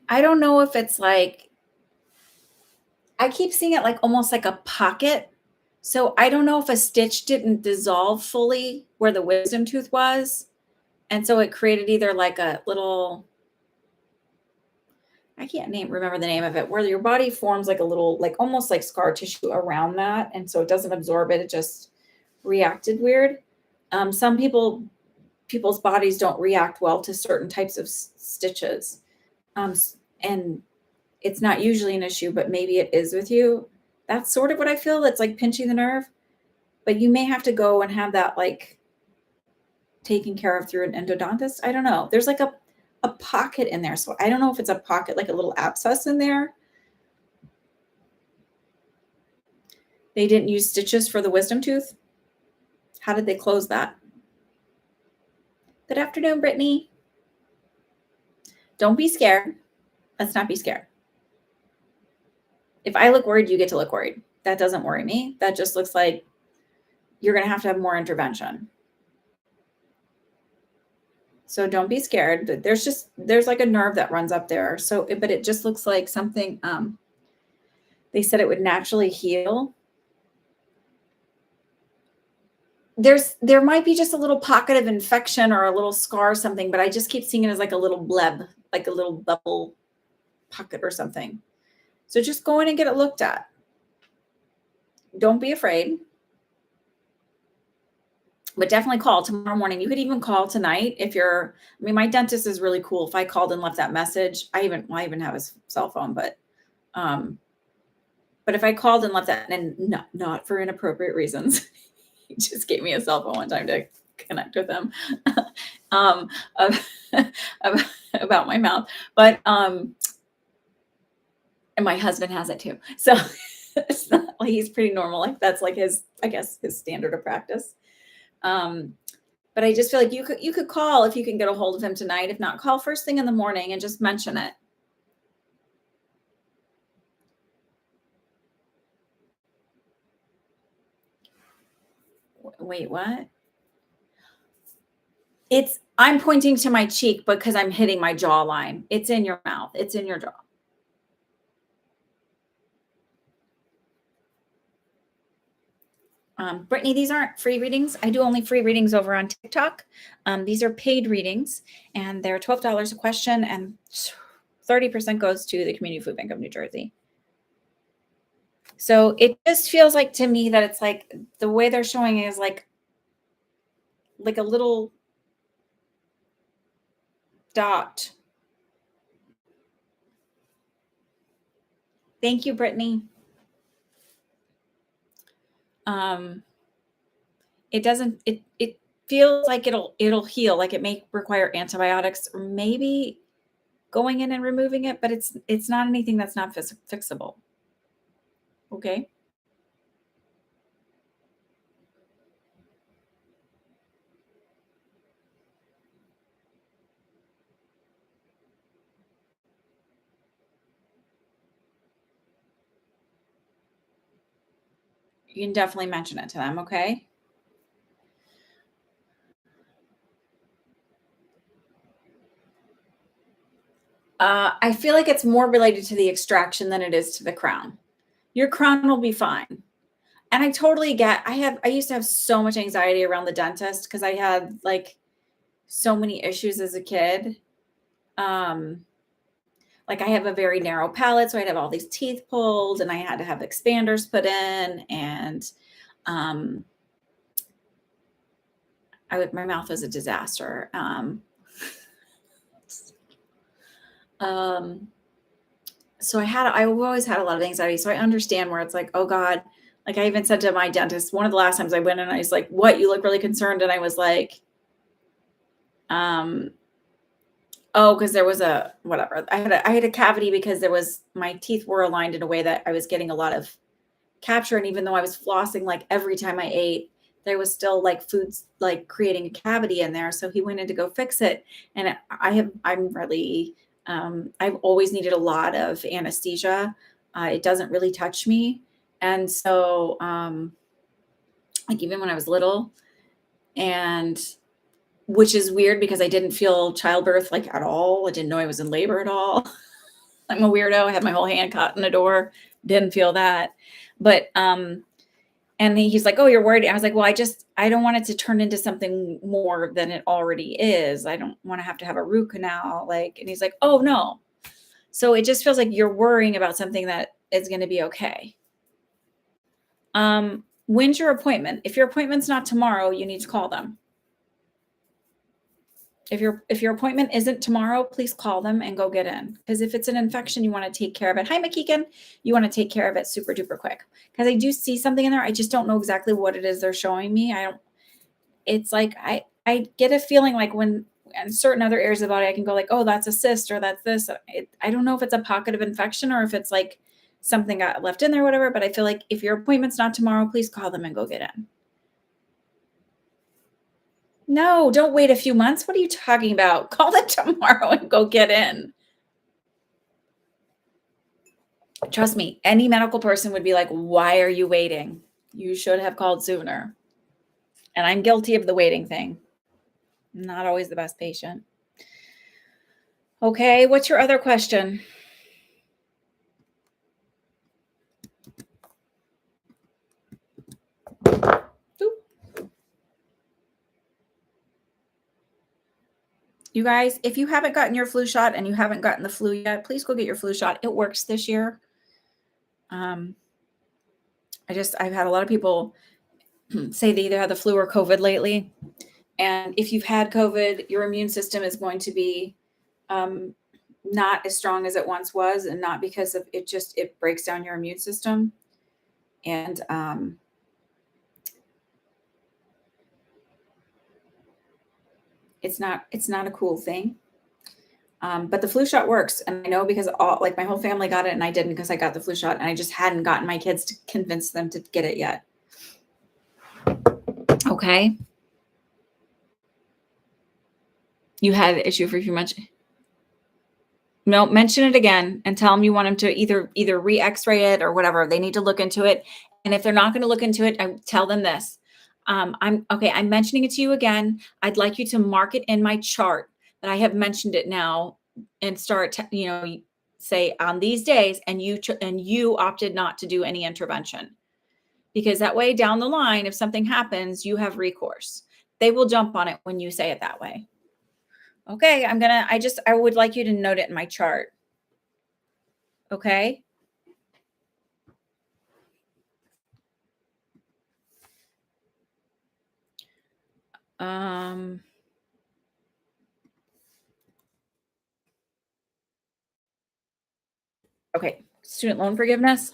I don't know if it's like, I keep seeing it like almost like a pocket. So I don't know if a stitch didn't dissolve fully where the wisdom tooth was. And so it created either like a little, I can't remember the name of it, where your body forms like a little, like almost like scar tissue around that. And so it doesn't absorb it. It just reacted weird. Some people's bodies don't react well to certain types of stitches. And it's not usually an issue, but maybe it is with you. That's sort of what I feel. It's like pinching the nerve, but you may have to go and have that like taken care of through an endodontist. I don't know. There's like a pocket in there. So I don't know if it's a pocket, like a little abscess in there. They didn't use stitches for the wisdom tooth. How did they close that? Good afternoon, Brittany. Don't be scared. Let's not be scared. If I look worried, you get to look worried. That doesn't worry me. That just looks like you're going to have more intervention. So don't be scared. There's like a nerve that runs up there. So, but it just looks like something, they said it would naturally heal. There might be just a little pocket of infection or a little scar or something, but I just keep seeing it as like a little bleb, like a little bubble pocket or something. So just go in and get it looked at. Don't be afraid. But definitely call tomorrow morning. You could even call tonight if you're, I mean, my dentist is really cool. If I called and left that message, I even have his cell phone, but if I called and left that, and not for inappropriate reasons, he just gave me a cell phone one time to connect with him um, about my mouth. But and my husband has it too. So it's not like he's pretty normal. Like that's like his, I guess, his standard of practice. But I just feel like you could call if you can get a hold of him tonight. If not, call first thing in the morning and just mention it. Wait, what? I'm pointing to my cheek because I'm hitting my jawline. It's in your mouth. It's in your jaw. Brittany, these aren't free readings. I do only free readings over on TikTok. These are paid readings, and they're $12 a question, and 30% goes to the Community Food Bank of New Jersey. So it just feels like to me that it's like the way they're showing it is like a little dot. Thank you, Brittany. It feels like it'll heal, like it may require antibiotics or maybe going in and removing it, but it's not anything that's not fixable. Okay. You can definitely mention it to them. Okay. I feel like it's more related to the extraction than it is to the crown. Your crown will be fine. And I totally get, I used to have so much anxiety around the dentist because I had like so many issues as a kid. Like I have a very narrow palate, so I'd have all these teeth pulled and I had to have expanders put in. And my mouth was a disaster. Um, so I've always had a lot of anxiety. So I understand where it's like, oh God, like I even said to my dentist, one of the last times I went in, I was like, what, you look really concerned. And I was like, um, oh, because there was a whatever. I had a cavity because my teeth were aligned in a way that I was getting a lot of capture. And even though I was flossing like every time I ate, there was still like foods like creating a cavity in there. So he went in to go fix it. And I've always needed a lot of anesthesia. It doesn't really touch me. And so, like even when I was little, and which is weird because I didn't feel childbirth like at all. I didn't know I was in labor at all. I'm a weirdo. I had my whole hand caught in the door. Didn't feel that. But and he's like, "Oh, you're worried." I was like, "Well, I don't want it to turn into something more than it already is. I don't want to have a root canal." Like, and he's like, "Oh no." So it just feels like you're worrying about something that is going to be okay. When's your appointment? If your appointment's not tomorrow, you need to call them. If your appointment isn't tomorrow, please call them and go get in. Because if it's an infection, you want to take care of it. Hi, McKeegan. You want to take care of it super duper quick. Because I do see something in there. I just don't know exactly what it is they're showing me. It's like I get a feeling like when in certain other areas of the body, I can go like, oh, that's a cyst or that's this. I don't know if it's a pocket of infection or if it's like something got left in there, whatever. But I feel like if your appointment's not tomorrow, please call them and go get in. No, don't wait a few months. What are you talking about? Call them tomorrow and go get in. Trust me, any medical person would be like, why are you waiting? You should have called sooner. And I'm guilty of the waiting thing. Not always the best patient. Okay, what's your other question? You guys, if you haven't gotten your flu shot and you haven't gotten the flu yet, please go get your flu shot. It works this year. I've had a lot of people say they either had the flu or COVID lately. And if you've had COVID, your immune system is going to be not as strong as it once was, and not because of it breaks down your immune system. And it's not a cool thing. But the flu shot works. And I know because my whole family got it and I didn't because I got the flu shot and I just hadn't gotten my kids to convince them to get it yet. Okay. You had an issue for a few months. No, mention it again and tell them you want them to either re-x-ray it or whatever. They need to look into it. And if they're not going to look into it, I tell them this. I'm mentioning it to you again. I'd like you to mark it in my chart that I have mentioned it now and start, say on these days, and you opted not to do any intervention, because that way down the line, if something happens, you have recourse. They will jump on it when you say it that way. Okay, I would like you to note it in my chart. Okay. Okay, student loan forgiveness.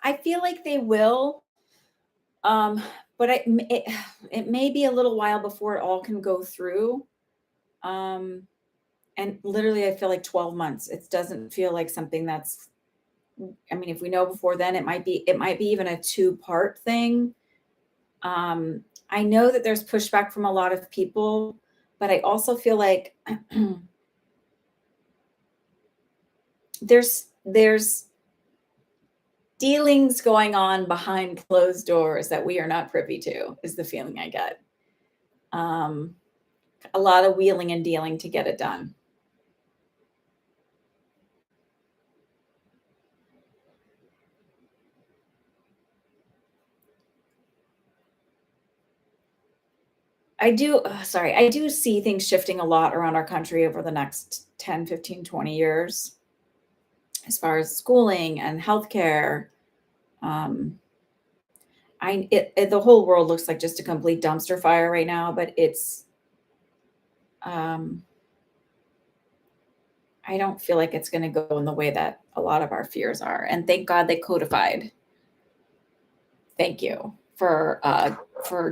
I feel like they will, but it may be a little while before it all can go through. And literally, I feel like 12 months. It doesn't feel like something that's. I mean, if we know before then, it might be even a 2-part thing. I know that there's pushback from a lot of people, but I also feel like there's dealings going on behind closed doors that we are not privy to, is the feeling I get. A lot of wheeling and dealing to get it done. I do see things shifting a lot around our country over the next 10, 15, 20 years as far as schooling and healthcare. Um, the whole world looks like just a complete dumpster fire right now, but um, I don't feel like it's going to go in the way that a lot of our fears are. And thank God they codified. Thank you for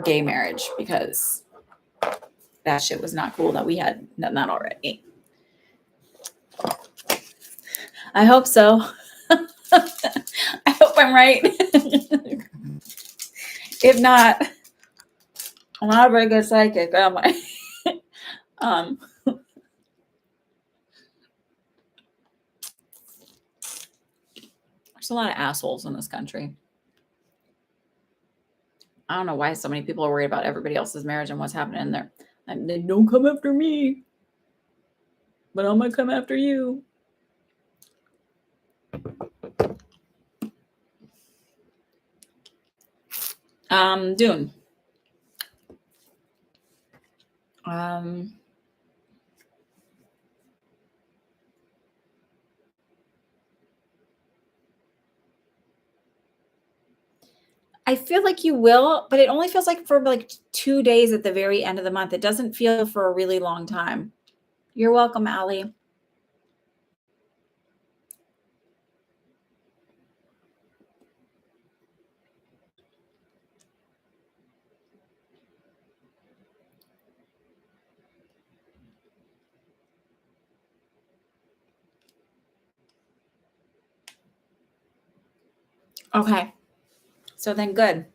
gay marriage, because that shit was not cool that we had done that already. I hope so. I hope I'm right. If not, I'm not a very good psychic, am I? um, there's a lot of assholes in this country. I don't know why so many people are worried about everybody else's marriage and what's happening in there. And they don't come after me, but I'm gonna come after you. Dune. I feel like you will, but it only feels like for like 2 days at the very end of the month. It doesn't feel for a really long time. You're welcome, Allie. Okay. So then good.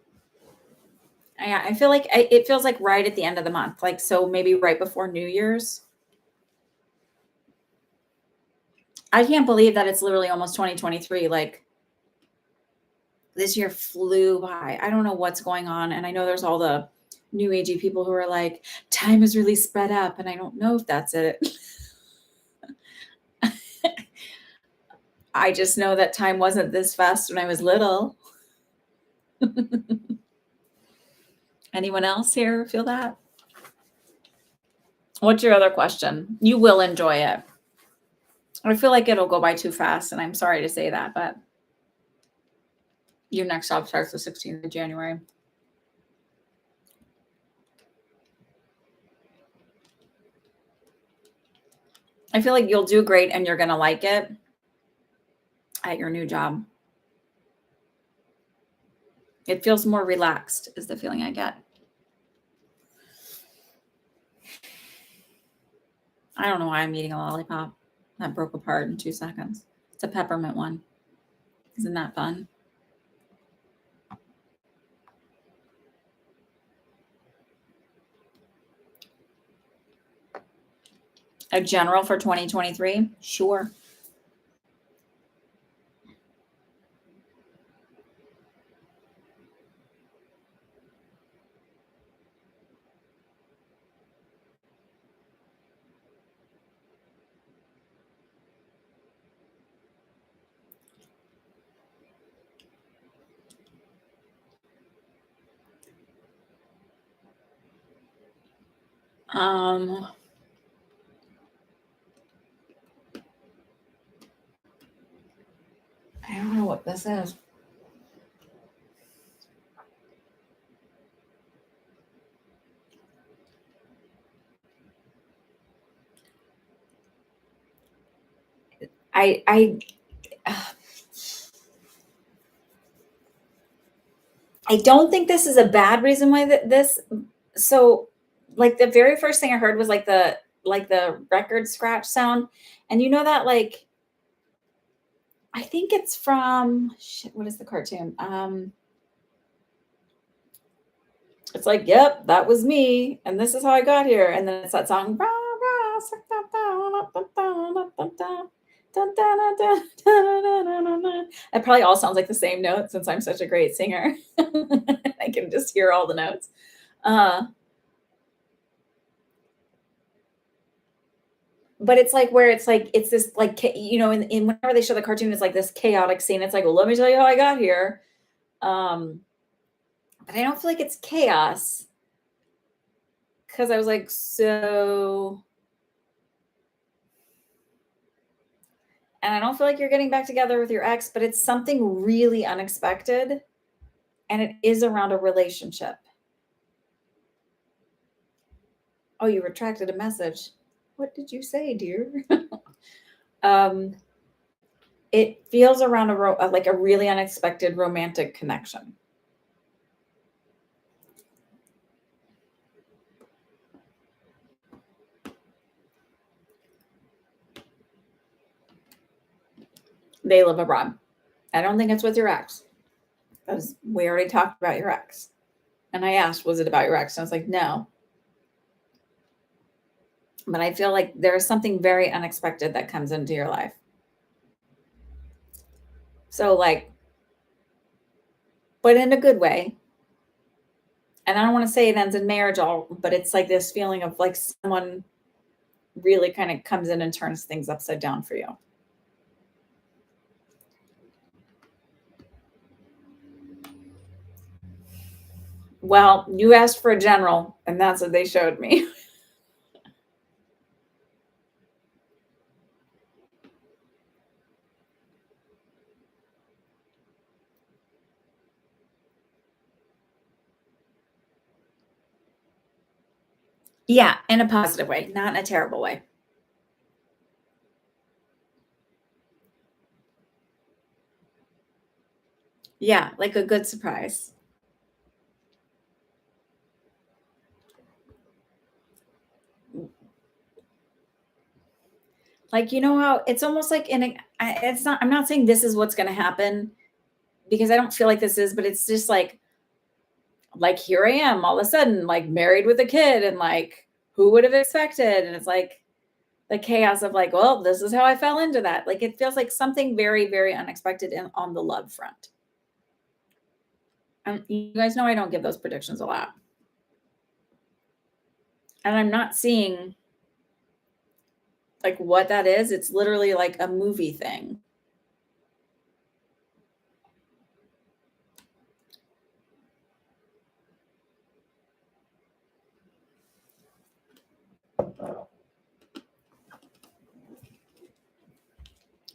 Yeah, I feel like it feels like right at the end of the month. Like, so maybe right before New Year's. I can't believe that it's literally almost 2023. Like, this year flew by. I don't know what's going on. And I know there's all the new agey people who are like, time is really sped up. And I don't know if that's it. I just know that time wasn't this fast when I was little. Anyone else here feel that? What's your other question? You will enjoy it. I feel like it'll go by too fast, and I'm sorry to say that, but your next job starts the 16th of January. I feel like you'll do great and you're going to like it at your new job. It feels more relaxed, is the feeling I get. I don't know why I'm eating a lollipop that broke apart in 2 seconds. It's a peppermint one. Isn't that fun? A general for 2023? Sure. I don't know what this is. I don't think this is a bad reason why this. So, like, the very first thing I heard was like the record scratch sound, and you know that, like, I think it's from shit. What is the cartoon? It's like, yep, that was me, and this is how I got here, and then it's that song. It probably all sounds like the same note since I'm such a great singer. I can just hear all the notes. But it's like where it's like it's this like in whenever they show the cartoon, it's like this chaotic scene. It's like, well, let me tell you how I got here. But I don't feel like it's chaos because I was like, so, and I don't feel like you're getting back together with your ex, but it's something really unexpected. And it is around a relationship. Oh, you retracted a message. What did you say, dear? um, it feels around like a really unexpected romantic connection. They live abroad. I don't think it's with your ex, because we already talked about your ex. And I asked, was it about your ex? And I was like, no. But I feel like there's something very unexpected that comes into your life. So, like, but in a good way. And I don't want to say it ends in marriage, but it's like this feeling of like someone really kind of comes in and turns things upside down for you. Well, you asked for a general, and that's what they showed me. Yeah, in a positive way, not in a terrible way. Yeah, like a good surprise. Like, you know how it's almost like it's not, I'm not saying this is what's going to happen, because I don't feel like this is, but it's just like here I am all of a sudden, like married with a kid, and like, who would have expected? And it's like the chaos of like, well, this is how I fell into that. Like, it feels like something very, very unexpected on the love front. You guys know I don't give those predictions a lot. And I'm not seeing like what that is. It's literally like a movie thing.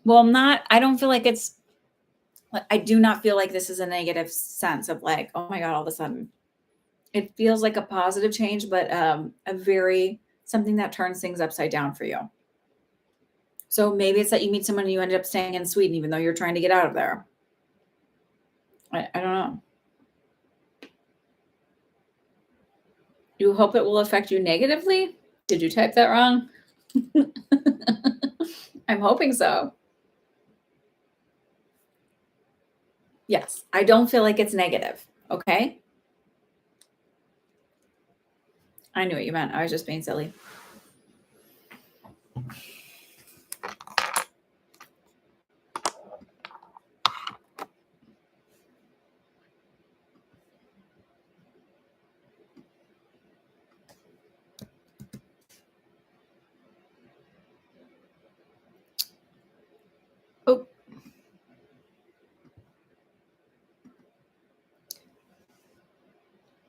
Well, I don't feel like I do not feel like this is a negative sense of like, oh my God, all of a sudden. It feels like a positive change, but something that turns things upside down for you. So maybe it's that you meet someone and you ended up staying in Sweden, even though you're trying to get out of there. I don't know. You hope it will affect you negatively? Did you type that wrong? I'm hoping so. Yes, I don't feel like it's negative. Okay. I knew what you meant. I was just being silly. Oh,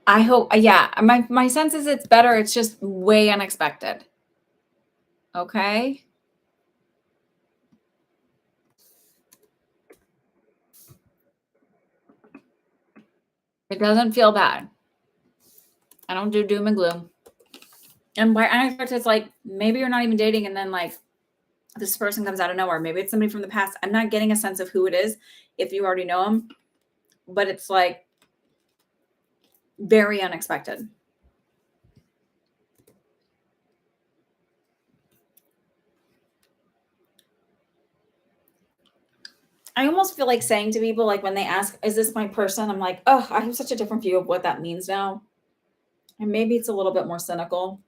I hope, yeah, my sense is it's better. It's just way unexpected. Okay. It doesn't feel bad. I don't do doom and gloom. And by unexpected, it's like maybe you're not even dating, and then like this person comes out of nowhere. Maybe it's somebody from the past. I'm not getting a sense of who it is if you already know them, but it's like very unexpected. I almost feel like saying to people, like when they ask, is this my person? I'm like, oh, I have such a different view of what that means now. And maybe it's a little bit more cynical.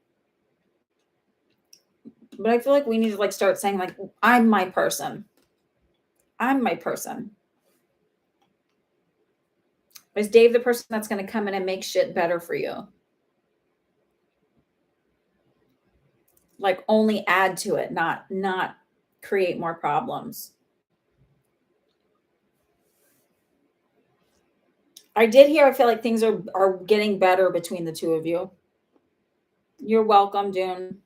But I feel like we need to like start saying, like, I'm my person. I'm my person. Is Dave the person that's going to come in and make shit better for you? Like only add to it, not create more problems. I did hear, I feel like things are getting better between the two of you. You're welcome, June.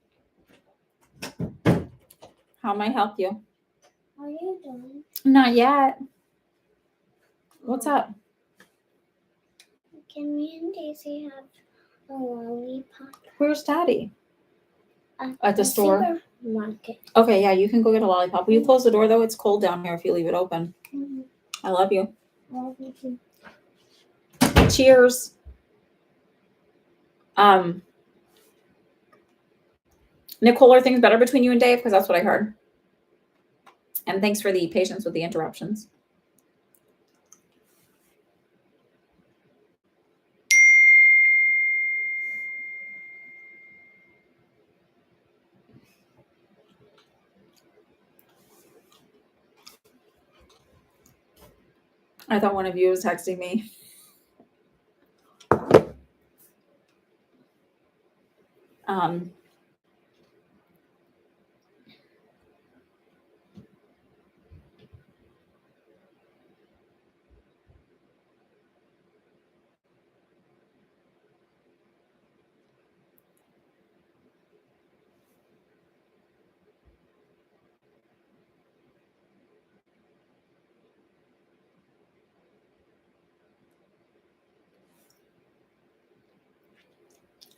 How may I help you? How are you doing? Not yet. What's up? Can me and Daisy have a lollipop Where's Daddy? At the store? Supermarket. Okay, yeah, you can go get a lollipop. Will you close the door, though? It's cold down here if you leave it open. Mm-hmm. I love you. Love you too. Cheers. Nicole, are things better between you and Dave? Because that's what I heard. And thanks for the patience with the interruptions. I thought one of you was texting me.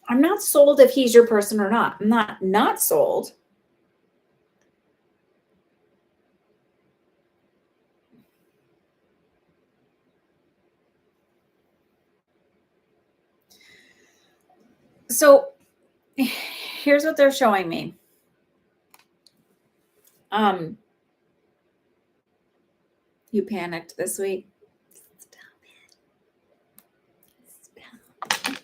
I'm not sold if he's your person or not. I'm not sold. So here's what they're showing me. You panicked this week. Stop it.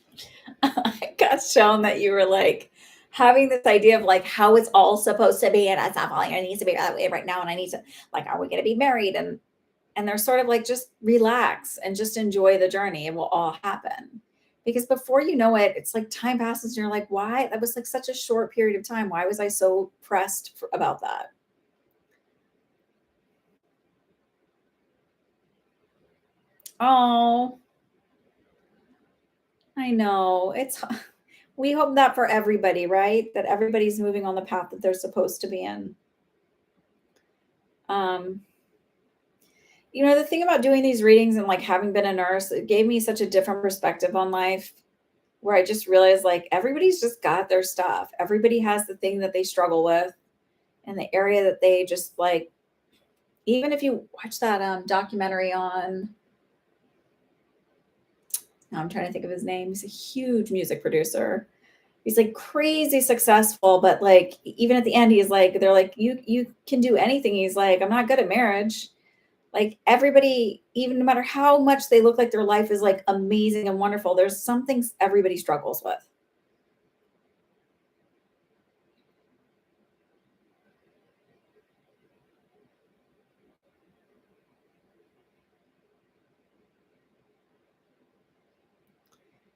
I got shown that you were like having this idea of like how it's all supposed to be, and it's not falling. It needs to be that way right now, and I need to like, are we going to be married? And they're sort of like, just relax and just enjoy the journey. It will all happen. Because before you know it, it's like time passes and you're like, why? That was like such a short period of time. Why was I so pressed about that? Oh, I know. We hope that for everybody, right? That everybody's moving on the path that they're supposed to be in. The thing about doing these readings and like having been a nurse, it gave me such a different perspective on life, where I just realized like everybody's just got their stuff. Everybody has the thing that they struggle with and the area that they just like. Even if you watch that documentary on, I'm trying to think of his name. He's a huge music producer. He's like crazy successful, but like even at the end, he's like, they're like, you can do anything. He's like, I'm not good at marriage. Like everybody, even no matter how much they look like their life is like amazing and wonderful, there's some things everybody struggles with.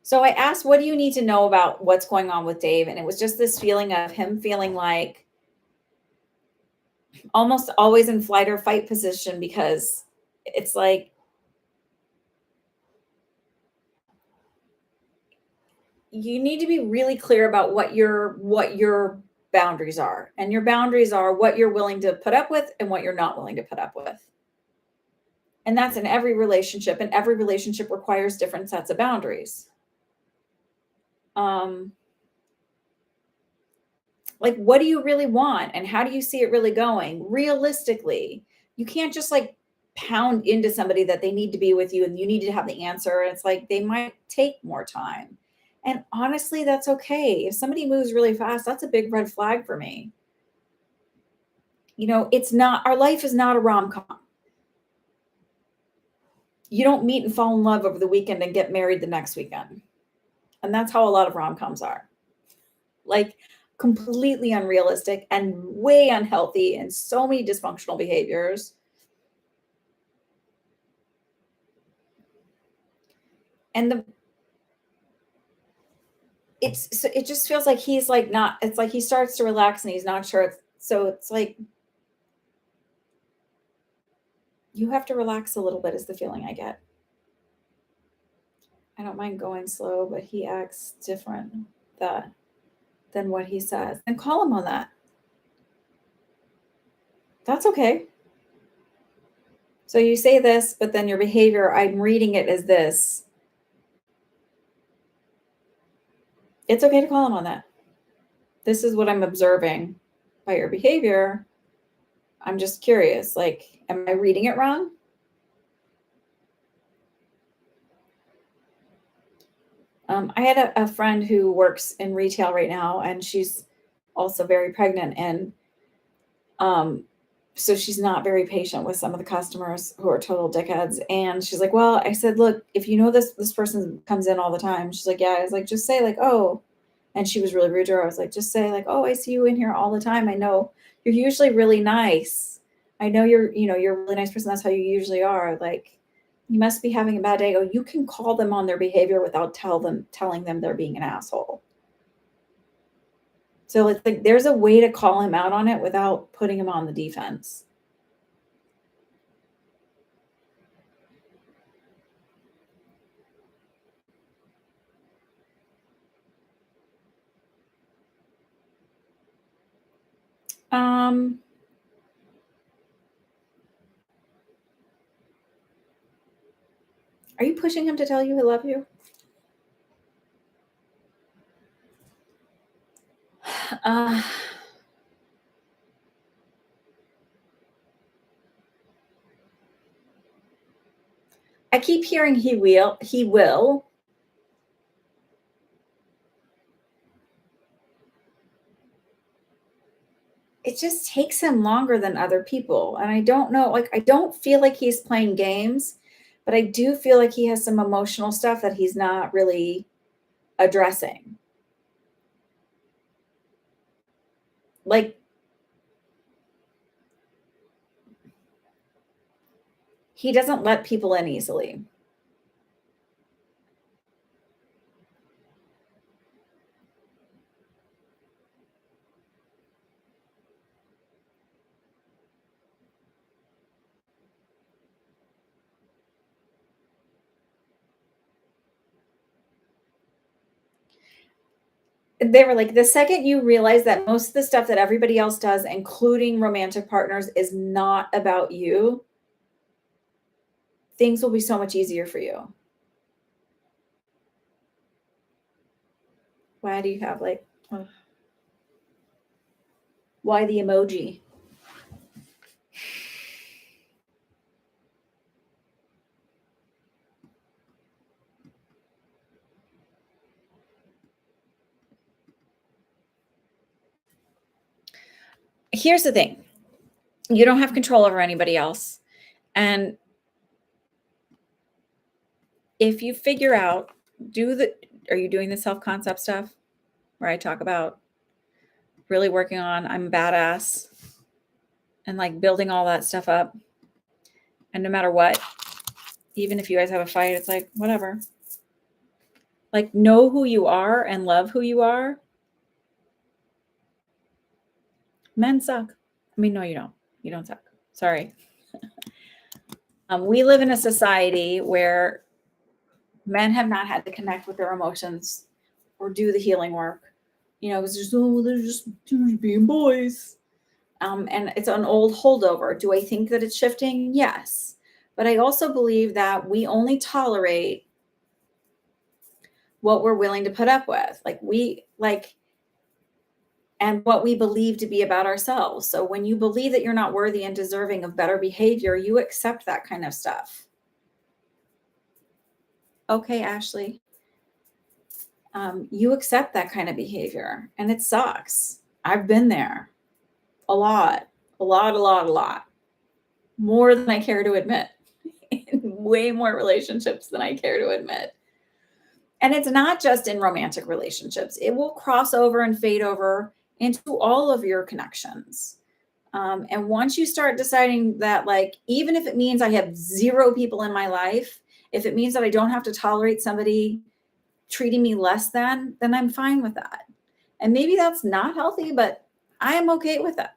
So I asked, what do you need to know about what's going on with Dave? And it was just this feeling of him feeling like almost always in flight or fight position, because it's like you need to be really clear about what your boundaries are. And your boundaries are what you're willing to put up with and what you're not willing to put up with. And that's in every relationship, and every relationship requires different sets of boundaries. Like, what do you really want, and how do you see it really going realistically? You can't just like pound into somebody that they need to be with you and you need to have the answer. And it's like they might take more time. And honestly, that's okay. If somebody moves really fast, that's a big red flag for me. It's not, our life is not a rom-com. You don't meet and fall in love over the weekend and get married the next weekend. And that's how a lot of rom-coms are. Like completely unrealistic and way unhealthy, and so many dysfunctional behaviors. And it just feels like he's like not, it's like he starts to relax and he's not sure. So it's like you have to relax a little bit is the feeling I get. I don't mind going slow, but he acts different. That than what he says, then call him on that. That's okay. So you say this, but then your behavior, I'm reading it as this. It's okay to call him on that. This is what I'm observing by your behavior. I'm just curious, like, am I reading it wrong? I had a friend who works in retail right now, and she's also very pregnant. And so she's not very patient with some of the customers who are total dickheads. And she's like, well, I said, look, if you know this person comes in all the time. She's like, yeah. I was like, just say like, oh, and she was really rude to her. I was like, just say like, oh, I see you in here all the time. I know you're usually really nice. I know you're a really nice person. That's how you usually are. Like, you must be having a bad day. Oh, you can call them on their behavior without telling them they're being an asshole. So it's like there's a way to call him out on it without putting him on the defense. Are you pushing him to tell you he loves you? I keep hearing he will. It just takes him longer than other people. And I don't know, like, I don't feel like he's playing games, but I do feel like he has some emotional stuff that he's not really addressing. Like, he doesn't let people in easily. They were like, the second you realize that most of the stuff that everybody else does, including romantic partners, is not about you, things will be so much easier for you. Why do you have like, why the emoji? Here's the thing. You don't have control over anybody else. And if you figure out, are you doing the self-concept stuff where I talk about really working on I'm a badass and like building all that stuff up? And no matter what, even if you guys have a fight, it's like, whatever. Like, know who you are and love who you are. Men suck. I mean, no, you don't. You don't suck. Sorry. We live in a society where men have not had to connect with their emotions or do the healing work. It's just, they're just being boys. And it's an old holdover. Do I think that it's shifting? Yes. But I also believe that we only tolerate what we're willing to put up with. And what we believe to be about ourselves. So when you believe that you're not worthy and deserving of better behavior, you accept that kind of stuff. Okay, Ashley. You accept that kind of behavior, and it sucks. I've been there a lot. More than I care to admit. Way more relationships than I care to admit. And it's not just in romantic relationships. It will cross over and fade over into all of your connections. And once you start deciding that, like, even if it means I have 0 people in my life, if it means that I don't have to tolerate somebody treating me less than, then I'm fine with that. And maybe that's not healthy, but I am okay with that.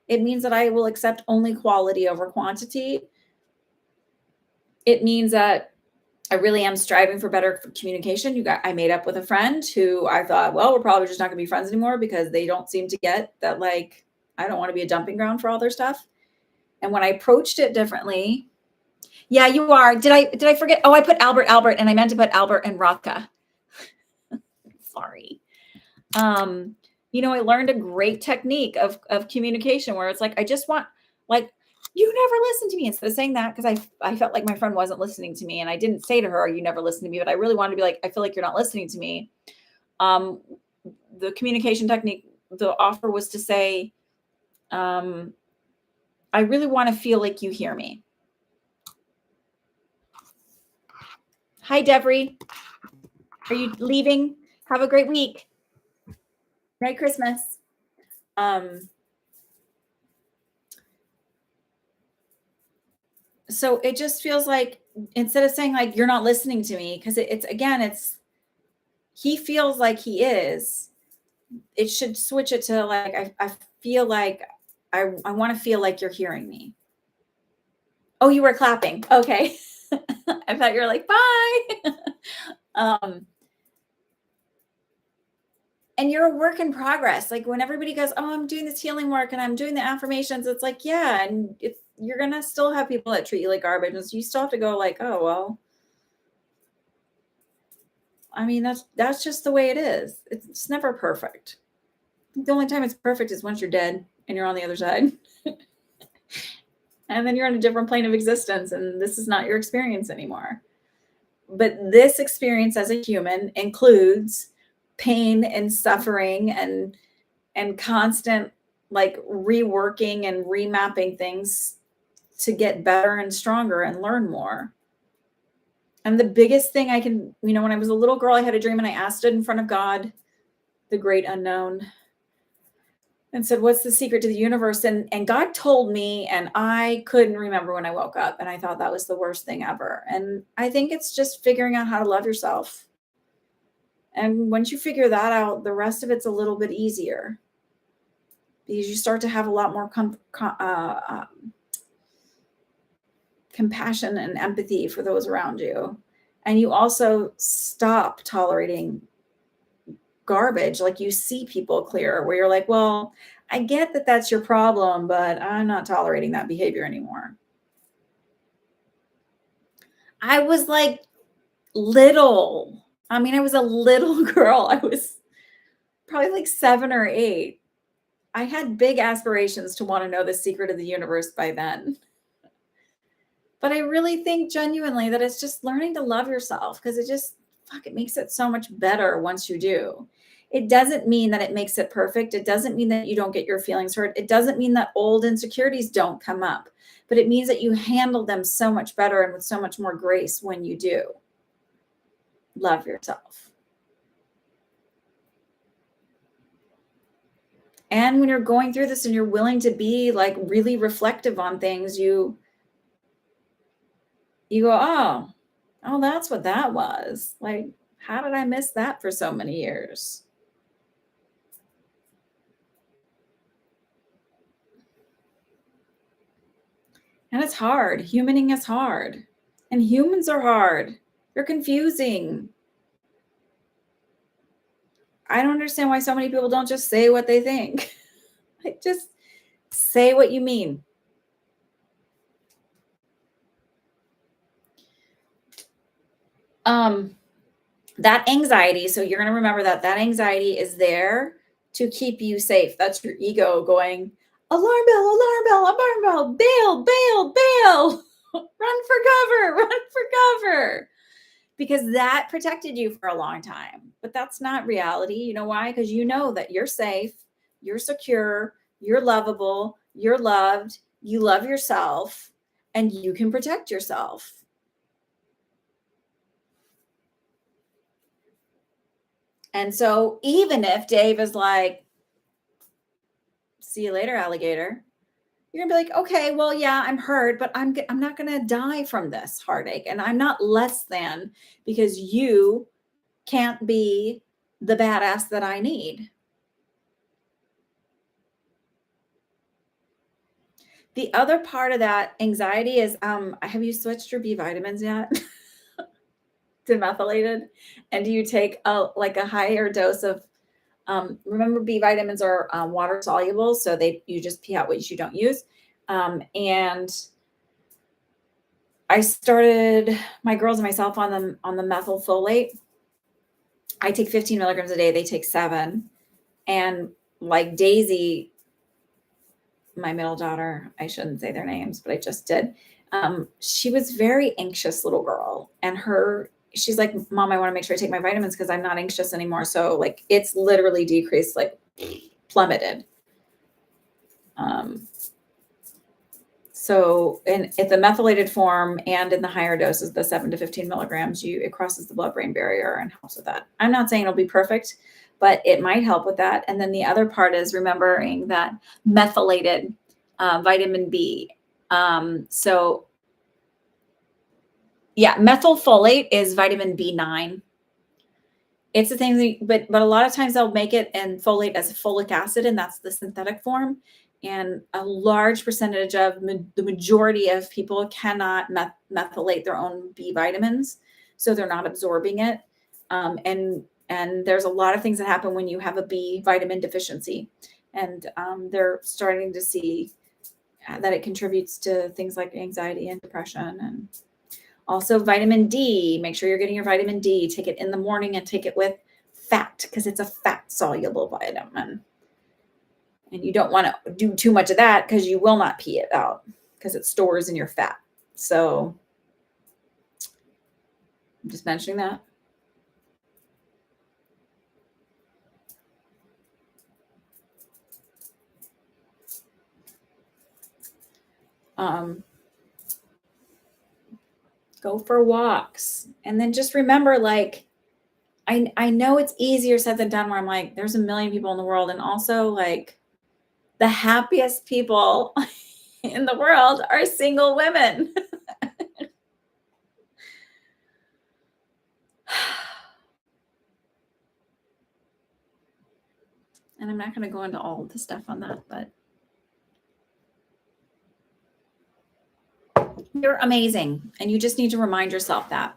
It means that I will accept only quality over quantity. It means that I really am striving for better communication. I made up with a friend who I thought, well, we're probably just not gonna be friends anymore because they don't seem to get that, like, I don't want to be a dumping ground for all their stuff. And when I approached it differently, yeah, you are. Did I forget? Oh, I put Albert, and I meant to put Albert and Rothka. Sorry. I learned a great technique of communication where it's like, I just want, like, you never listen to me, instead of saying that, because I felt like my friend wasn't listening to me. And I didn't say to her, you never listen to me, but I really wanted to be like, I feel like you're not listening to me. Um, the communication technique, the offer was to say, I really want to feel like you hear me. Hi, Deborah. Are you leaving? Have a great week. Merry Christmas. So it just feels like, instead of saying like, you're not listening to me, because it's he feels like he is, it should switch it to like, I feel like I want to feel like you're hearing me. Oh, you were clapping. Okay. I thought you were like, bye. And you're a work in progress. Like, when everybody goes, oh, I'm doing this healing work and I'm doing the affirmations, it's like, yeah. And you're going to still have people that treat you like garbage. And so you still have to go like, oh, well, I mean, that's just the way it is. It's never perfect. The only time it's perfect is once you're dead and you're on the other side. And then you're on a different plane of existence, and this is not your experience anymore. But this experience as a human includes pain and suffering and constant, like, reworking and remapping things to get better and stronger and learn more. And the biggest thing I can, when I was a little girl, I had a dream and I stood in front of God, the great unknown, and said, what's the secret to the universe? And God told me, and I couldn't remember when I woke up. And I thought that was the worst thing ever. And I think it's just figuring out how to love yourself. And once you figure that out, the rest of it's a little bit easier, because you start to have a lot more compassion and empathy for those around you. And you also stop tolerating garbage. Like, you see people clearer, where you're like, well, I get that that's your problem, but I'm not tolerating that behavior anymore. I was like little. I mean, I was a little girl. I was probably like 7 or 8. I had big aspirations to want to know the secret of the universe by then. But I really think genuinely that it's just learning to love yourself, because it makes it so much better once you do. It doesn't mean that it makes it perfect. It doesn't mean that you don't get your feelings hurt. It doesn't mean that old insecurities don't come up, but it means that you handle them so much better and with so much more grace when you do love yourself. And when you're going through this and you're willing to be like really reflective on things, you go, oh, that's what that was. Like, how did I miss that for so many years? And it's hard. Humaning is hard. And humans are hard. They're confusing. I don't understand why so many people don't just say what they think. Like, just say what you mean. That anxiety, so you're going to remember that anxiety is there to keep you safe. That's your ego going, alarm bell, alarm bell, alarm bell, bail, bail, bail, run for cover, run for cover. Because that protected you for a long time. But that's not reality. You know why? Because you know that you're safe, you're secure, you're lovable, you're loved, you love yourself, and you can protect yourself. And so even if Dave is like, see you later, alligator, you're gonna be like, okay, well, yeah, I'm hurt, but I'm not gonna die from this heartache, and I'm not less than because you can't be the badass that I need. The other part of that anxiety is, have you switched your B vitamins yet? demethylated? And do you take a higher dose of, remember B vitamins are water soluble, so you just pee out what you don't use. And I started my girls and myself on the methylfolate. I take 15 milligrams a day. They take 7. And like Daisy, my middle daughter, I shouldn't say their names, but I just did. She was very anxious little girl, and she's like, Mom, I want to make sure I take my vitamins because I'm not anxious anymore. So like it's literally decreased, like plummeted. So in the methylated form and in the higher doses, the 7 to 15 milligrams, it crosses the blood-brain barrier and helps with that. I'm not saying it'll be perfect, but it might help with that. And then the other part is remembering that methylated vitamin B. So yeah, methylfolate is vitamin B9. It's a thing, but a lot of times they'll make it and folate as folic acid, and that's the synthetic form. And a large percentage of the majority of people cannot methylate their own B vitamins, so they're not absorbing it. And there's a lot of things that happen when you have a B vitamin deficiency, and they're starting to see that it contributes to things like anxiety and depression. And also vitamin D, make sure you're getting your vitamin D. Take it in the morning and take it with fat because it's a fat soluble vitamin. And you don't want to do too much of that because you will not pee it out because it stores in your fat. So I'm just mentioning that. Go for walks. And then just remember, like, I know it's easier said than done where I'm like, there's a million people in the world. And also like the happiest people in the world are single women. And I'm not going to go into all of the stuff on that, but you're amazing. And you just need to remind yourself that.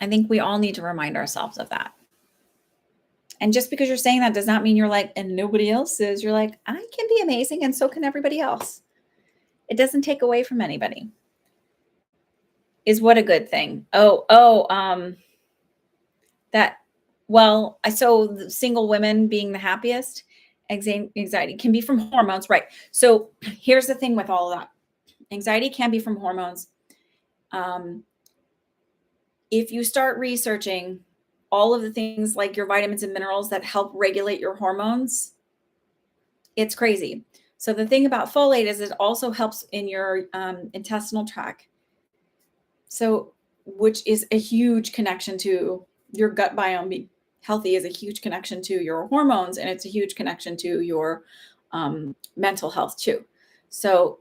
I think we all need to remind ourselves of that. And just because you're saying that does not mean you're like, and nobody else is. You're like, I can be amazing and so can everybody else. It doesn't take away from anybody. Is what a good thing. So the single women being the happiest, anxiety can be from hormones, right? So here's the thing with all of that. Anxiety can be from hormones. If you start researching all of the things like your vitamins and minerals that help regulate your hormones, it's crazy. So the thing about folate is it also helps in your intestinal tract. So, which is a huge connection to your gut biome being healthy, is a huge connection to your hormones, and it's a huge connection to your mental health too. So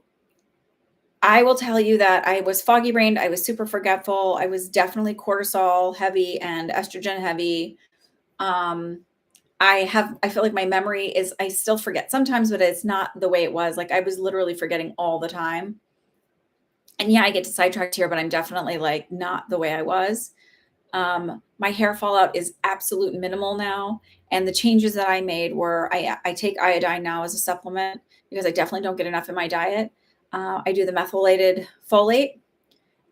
I will tell you that I was foggy brained. I was super forgetful. I was definitely cortisol heavy and estrogen heavy. I feel like my memory is, I still forget sometimes, but it's not the way it was. Like I was literally forgetting all the time. And yeah, I get sidetracked here, but I'm definitely like not the way I was. My hair fallout is absolute minimal now. And the changes that I made were I take iodine now as a supplement because I definitely don't get enough in my diet. I do the methylated folate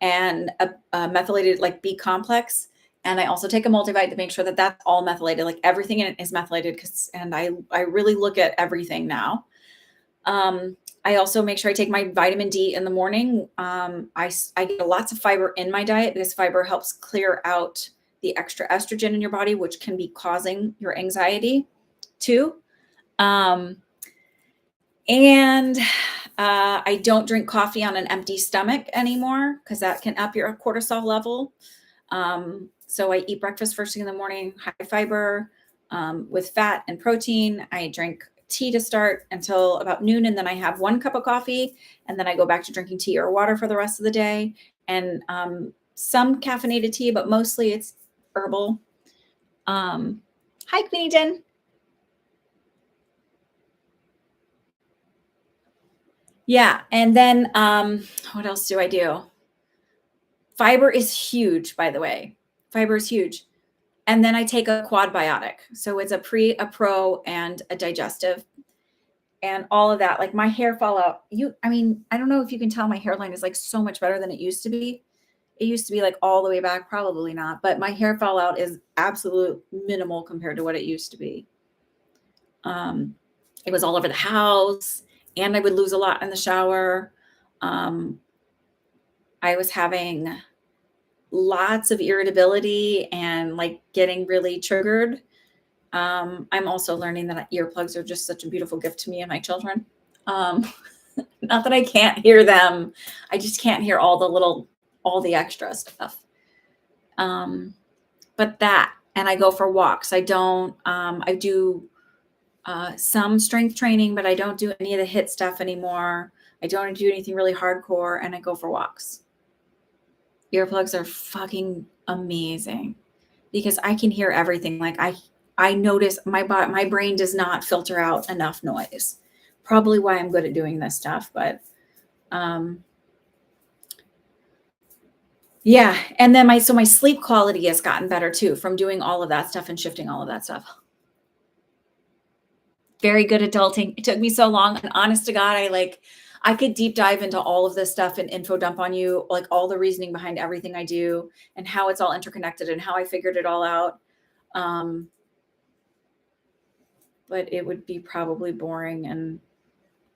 and a methylated like B complex. And I also take a multivite to make sure that that's all methylated, like everything in it is methylated. And I really look at everything now. I also make sure I take my vitamin D in the morning. I get lots of fiber in my diet because fiber helps clear out the extra estrogen in your body, which can be causing your anxiety too. I don't drink coffee on an empty stomach anymore because that can up your cortisol level. So I eat breakfast first thing in the morning, high fiber with fat and protein. I drink tea to start until about noon, and then I have 1 cup of coffee, and then I go back to drinking tea or water for the rest of the day, and some caffeinated tea, but mostly it's herbal. Hi, Queenie Jen. Yeah. And then what else do I do? Fiber is huge, by the way. Fiber is huge. And then I take a quad biotic. So it's a pre, a pro, and a digestive, and all of that. Like my hair fall out. I mean, I don't know if you can tell my hairline is like so much better than it used to be. It used to be like all the way back, probably not, but my hair fallout is absolute minimal compared to what it used to be. It was all over the house, and I would lose a lot in the shower. Um, I was having lots of irritability and like getting really triggered. I'm also learning that earplugs are just such a beautiful gift to me and my children. Um, not that I can't hear them. I just can't hear all the extra stuff. But that, and I go for walks. I do some strength training, but I don't do any of the HIIT stuff anymore. I don't do anything really hardcore, and I go for walks. Earplugs are fucking amazing because I can hear everything. Like I notice my brain does not filter out enough noise. Probably why I'm good at doing this stuff, but yeah. And then my sleep quality has gotten better too from doing all of that stuff and shifting all of that stuff. Very good adulting. It took me so long, and honest to God, I could deep dive into all of this stuff and info dump on you, like all the reasoning behind everything I do and how it's all interconnected and how I figured it all out. But it would be probably boring and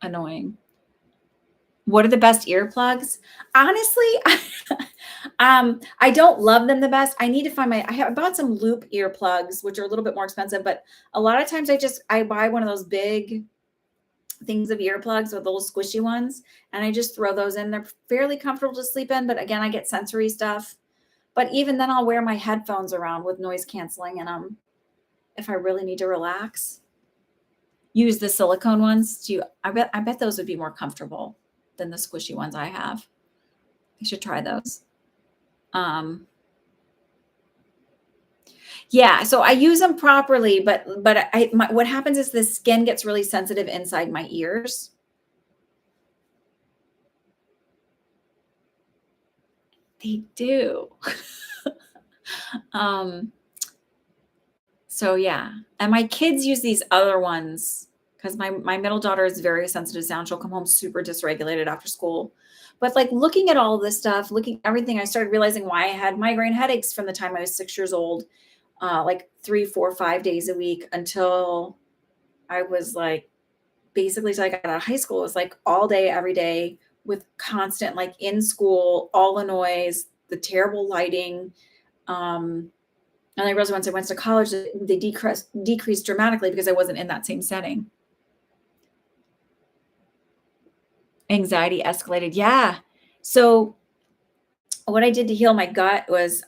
annoying. What are the best earplugs? Honestly, I don't love them the best. I need to find I bought some loop earplugs, which are a little bit more expensive, but a lot of times I buy one of those big things of earplugs with those squishy ones, and I just throw those in. They're fairly comfortable to sleep in, but again, I get sensory stuff. But even then I'll wear my headphones around with noise canceling in them if I really need to relax. Use the silicone ones. I bet those would be more comfortable than the squishy ones I have. You should try those. Yeah, so I use them properly, but what happens is the skin gets really sensitive inside my ears. They do. So yeah, and my kids use these other ones because my middle daughter is very sensitive to sound. She'll come home super dysregulated after school. But like looking at all this stuff, looking at everything, I started realizing why I had migraine headaches from the time I was 6 years old, like 3, 4, 5 days a week until I was like, basically till I got out of high school. It was like all day, every day with constant, like in school, all the noise, the terrible lighting. And I realized once I went to college, they decreased dramatically because I wasn't in that same setting. Anxiety escalated. Yeah. So what I did to heal my gut was,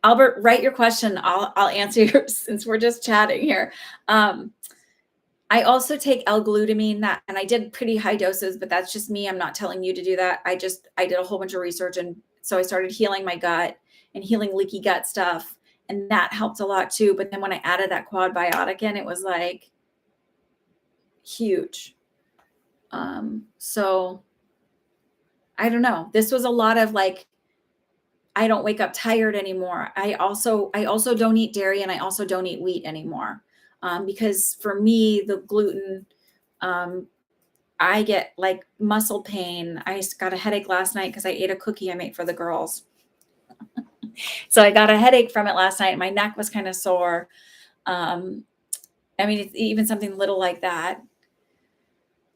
Albert, write your question. I'll answer yours since we're just chatting here. I also take L-glutamine, and I did pretty high doses, but that's just me. I'm not telling you to do that. I did a whole bunch of research, and so I started healing my gut and healing leaky gut stuff, and that helped a lot too. But then when I added that quad biotic in, it was like huge. So I don't know. This was a lot of like, I don't wake up tired anymore. I also don't eat dairy, and I also don't eat wheat anymore. Because for me, the gluten, I get like muscle pain. I got a headache last night because I ate a cookie I made for the girls. So I got a headache from it last night. My neck was kind of sore. I mean, it's even something little like that.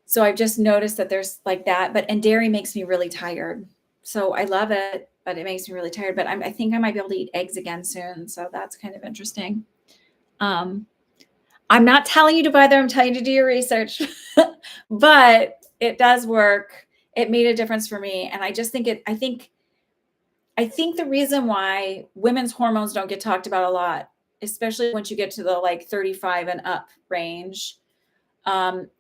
So I've just noticed that there's like that, and dairy makes me really tired. So I love it, but it makes me really tired. But I think I might be able to eat eggs again soon. So that's kind of interesting. I'm not telling you to buy them. I'm telling you to do your research, but it does work. It made a difference for me. And I just think I think the reason why women's hormones don't get talked about a lot, especially once you get to the like 35 and up range,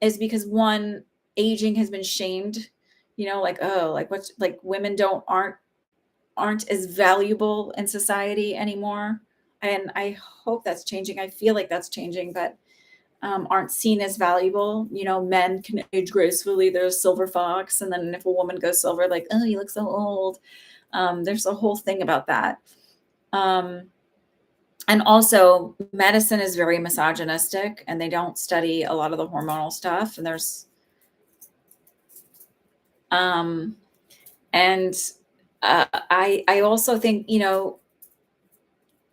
is because one, aging has been shamed, like, oh, like what's like women aren't as valuable in society anymore. And I hope that's changing. I feel like that's changing, but aren't seen as valuable. You know, men can age gracefully. There's silver fox. And then if a woman goes silver, like, oh, you look so old. There's a whole thing about that. And also medicine is very misogynistic, and they don't study a lot of the hormonal stuff. And there's, I also think, you know,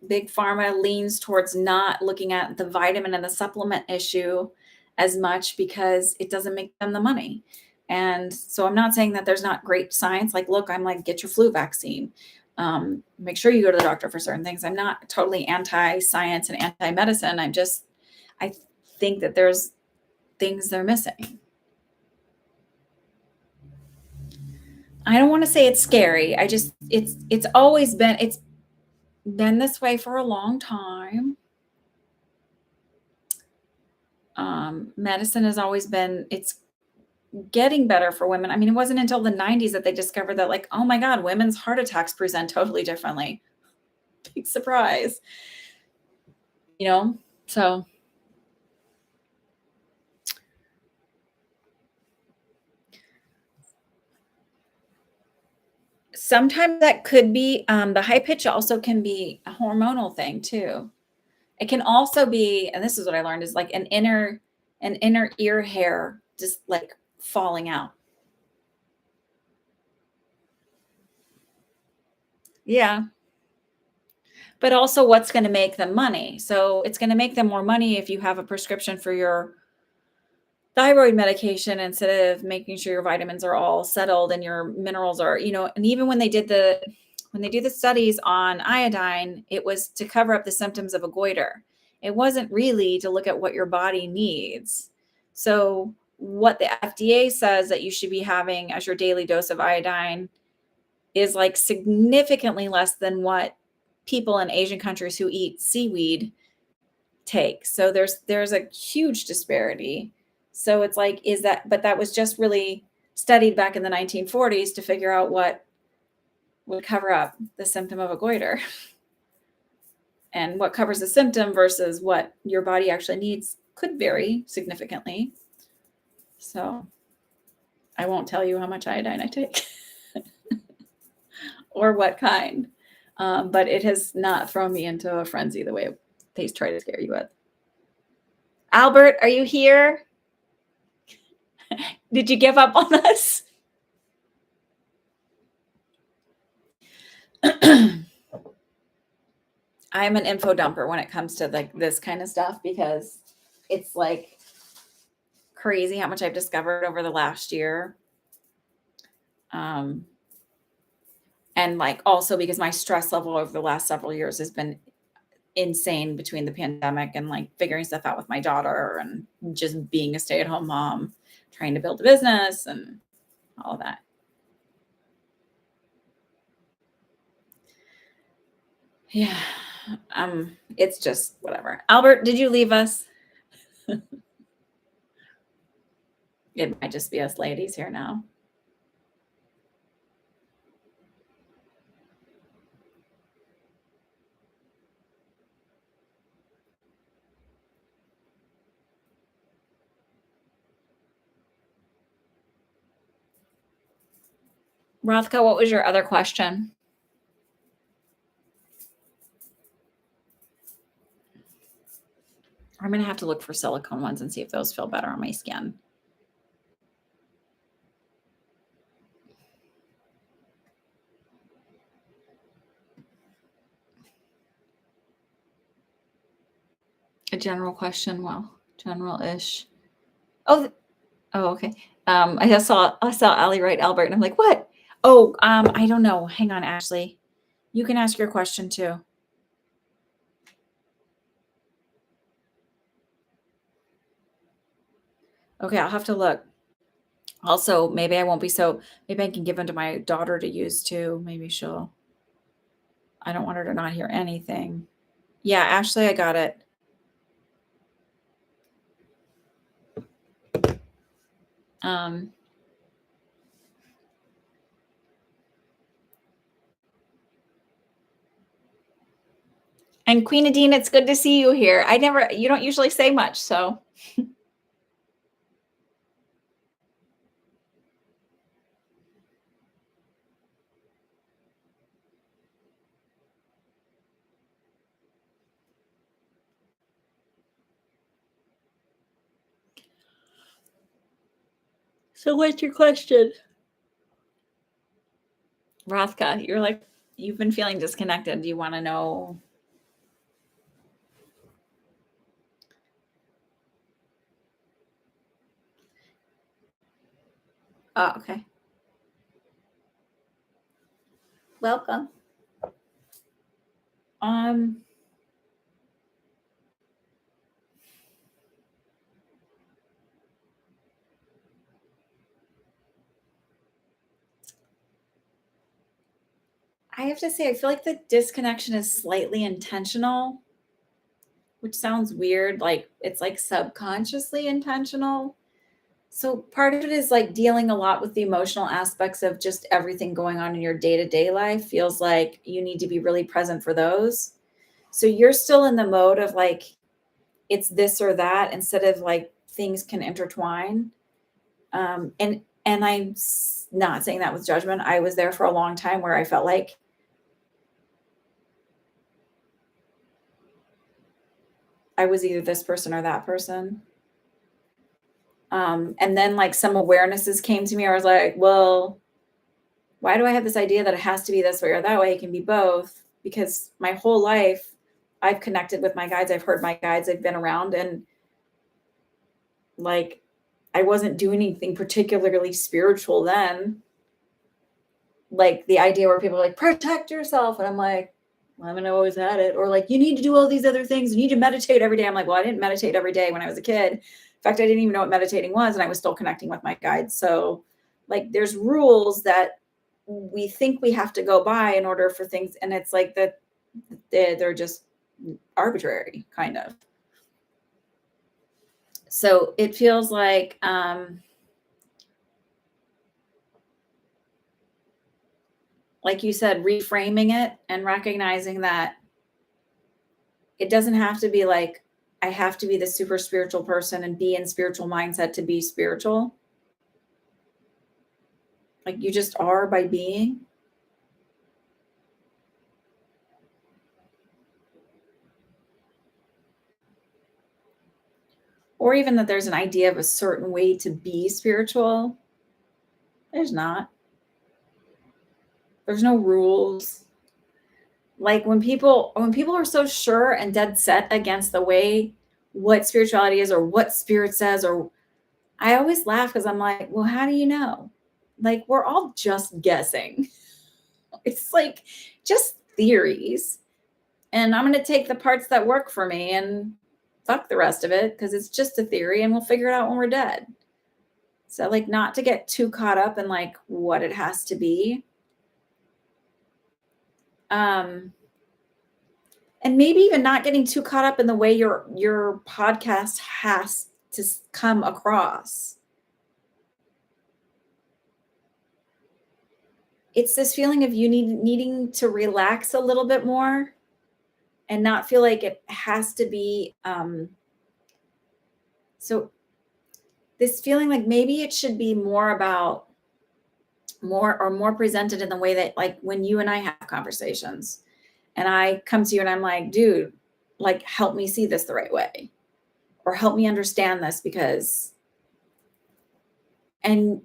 big pharma leans towards not looking at the vitamin and the supplement issue as much because it doesn't make them the money. And so I'm not saying that there's not great science. Like, look, I'm like, get your flu vaccine. Make sure you go to the doctor for certain things. I'm not totally anti-science and anti-medicine. I think that there's things they're missing. I don't want to say it's scary. It's always been, it's been this way for a long time. Medicine has always been, it's getting better for women. I mean, it wasn't until the 90s that they discovered that, like, oh my God, women's heart attacks present totally differently. Big surprise, you know? So sometimes that could be, the high pitch also can be a hormonal thing too. It can also be, and this is what I learned, is like an inner ear hair just like falling out. Yeah. But also what's going to make them money. So it's going to make them more money if you have a prescription for your thyroid medication instead of making sure your vitamins are all settled and your minerals are, you know. And even when they do the studies on iodine, it was to cover up the symptoms of a goiter. It wasn't really to look at what your body needs. So what the FDA says that you should be having as your daily dose of iodine is like significantly less than what people in Asian countries who eat seaweed take. So there's a huge disparity. So it's like, is that, but that was just really studied back in the 1940s to figure out what would cover up the symptom of a goiter. And what covers the symptom versus what your body actually needs could vary significantly. So I won't tell you how much iodine I take or what kind. But it has not thrown me into a frenzy the way they try to scare you with. Albert, are you here? Did you give up on us? I'm an info dumper when it comes to like this kind of stuff, because it's like crazy how much I've discovered over the last year. And like also because my stress level over the last several years has been insane between the pandemic and like figuring stuff out with my daughter and just being a stay-at-home mom, trying to build a business and all of that. Yeah. It's just whatever. Albert, did you leave us? It might just be us ladies here now. Rothko, what was your other question? I'm going to have to look for silicone ones and see if those feel better on my skin. A general question. Well, general-ish. Oh, okay. I saw Ali write Albert, and I'm like, what? Oh, I don't know. Hang on, Ashley. You can ask your question too. Okay, I'll have to look. Also, maybe I won't be maybe I can give them to my daughter to use too. Maybe I don't want her to not hear anything. Yeah, Ashley, I got it. And Queen Adine, it's good to see you here. You don't usually say much, so. So what's your question? Rothka, you've been feeling disconnected. Do you want to know? Oh, okay. Welcome. I have to say, I feel like the disconnection is slightly intentional, which sounds weird. Like it's like subconsciously intentional. So part of it is like dealing a lot with the emotional aspects of just everything going on in your day-to-day life. Feels like you need to be really present for those. So you're still in the mode of like, it's this or that instead of like things can intertwine. And I'm not saying that with judgment. I was there for a long time where I felt like I was either this person or that person. And then like some awarenesses came to me. I was like, well, why do I have this idea that it has to be this way or that way? It can be both, because my whole life I've connected with my guides. I've heard my guides. I've been around, and like, I wasn't doing anything particularly spiritual then. Like the idea where people are like, protect yourself. And I'm like, well, I haven't always had it. Or like, you need to do all these other things. You need to meditate every day. I'm like, well, I didn't meditate every day when I was a kid. In fact, I didn't even know what meditating was. And I was still connecting with my guides. So like, there's rules that we think we have to go by in order for things. And it's like that they're just arbitrary, kind of. So it feels like, like you said, reframing it and recognizing that it doesn't have to be like, I have to be the super spiritual person and be in spiritual mindset to be spiritual. Like you just are by being. Or even that there's an idea of a certain way to be spiritual. There's not. There's no rules. Like when people are so sure and dead set against the way what spirituality is or what spirit says, or I always laugh because I'm like, well, how do you know? Like we're all just guessing. It's like just theories. And I'm going to take the parts that work for me and fuck the rest of it because it's just a theory and we'll figure it out when we're dead. So like not to get too caught up in like what it has to be. And maybe even not getting too caught up in the way your podcast has to come across. It's this feeling of you needing to relax a little bit more and not feel like it has to be so this feeling like maybe it should be more about more presented in the way that like when you and I have conversations and I come to you and I'm like, dude, like help me see this the right way or help me understand this because and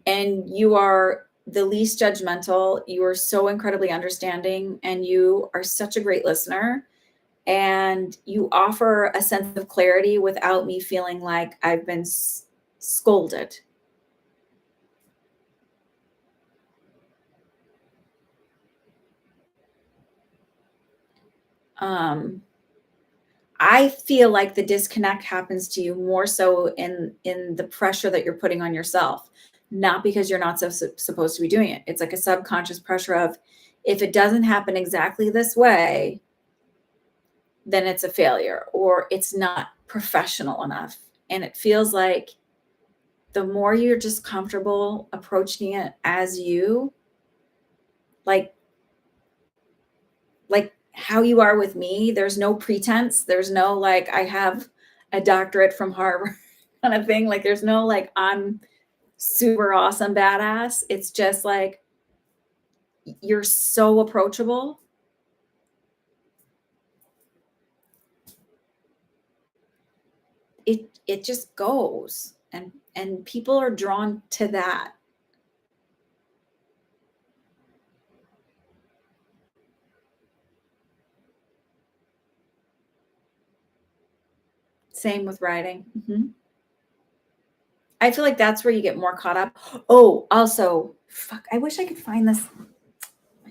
you are the least judgmental, you are so incredibly understanding, and you are such a great listener, and you offer a sense of clarity without me feeling like I've been scolded. I feel like the disconnect happens to you more so in the pressure that you're putting on yourself, not because you're not supposed to be doing it. It's like a subconscious pressure of if it doesn't happen exactly this way, then it's a failure or it's not professional enough. And it feels like the more you're just comfortable approaching it as you, like how you are with me. There's no pretense. There's no like, I have a doctorate from Harvard kind of thing. Like, there's no like, I'm super awesome badass. It's just like, you're so approachable. It just goes, and people are drawn to that. Same with writing. I feel like that's where you get more caught up. Oh, also, fuck, I wish I could find this.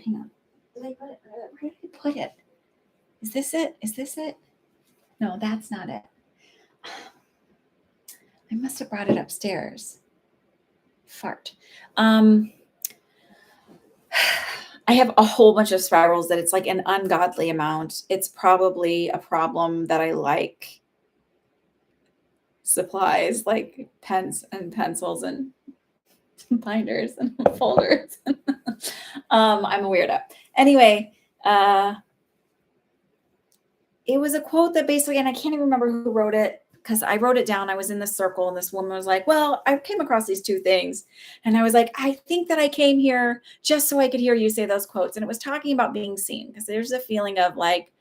Hang on. Did I put it? Where did I put it? Is this it? Is this it? No, that's not it. I must have brought it upstairs. Fart. I have a whole bunch of spirals that it's like an ungodly amount. It's probably a problem that I like supplies like pens and pencils and binders and folders. I'm a weirdo. Anyway, it was a quote that basically, and I can't even remember who wrote it because I wrote it down. I was in the circle and this woman was like, well, I came across these two things. And I was like, I think that I came here just so I could hear you say those quotes. And it was talking about being seen, because there's a feeling of like,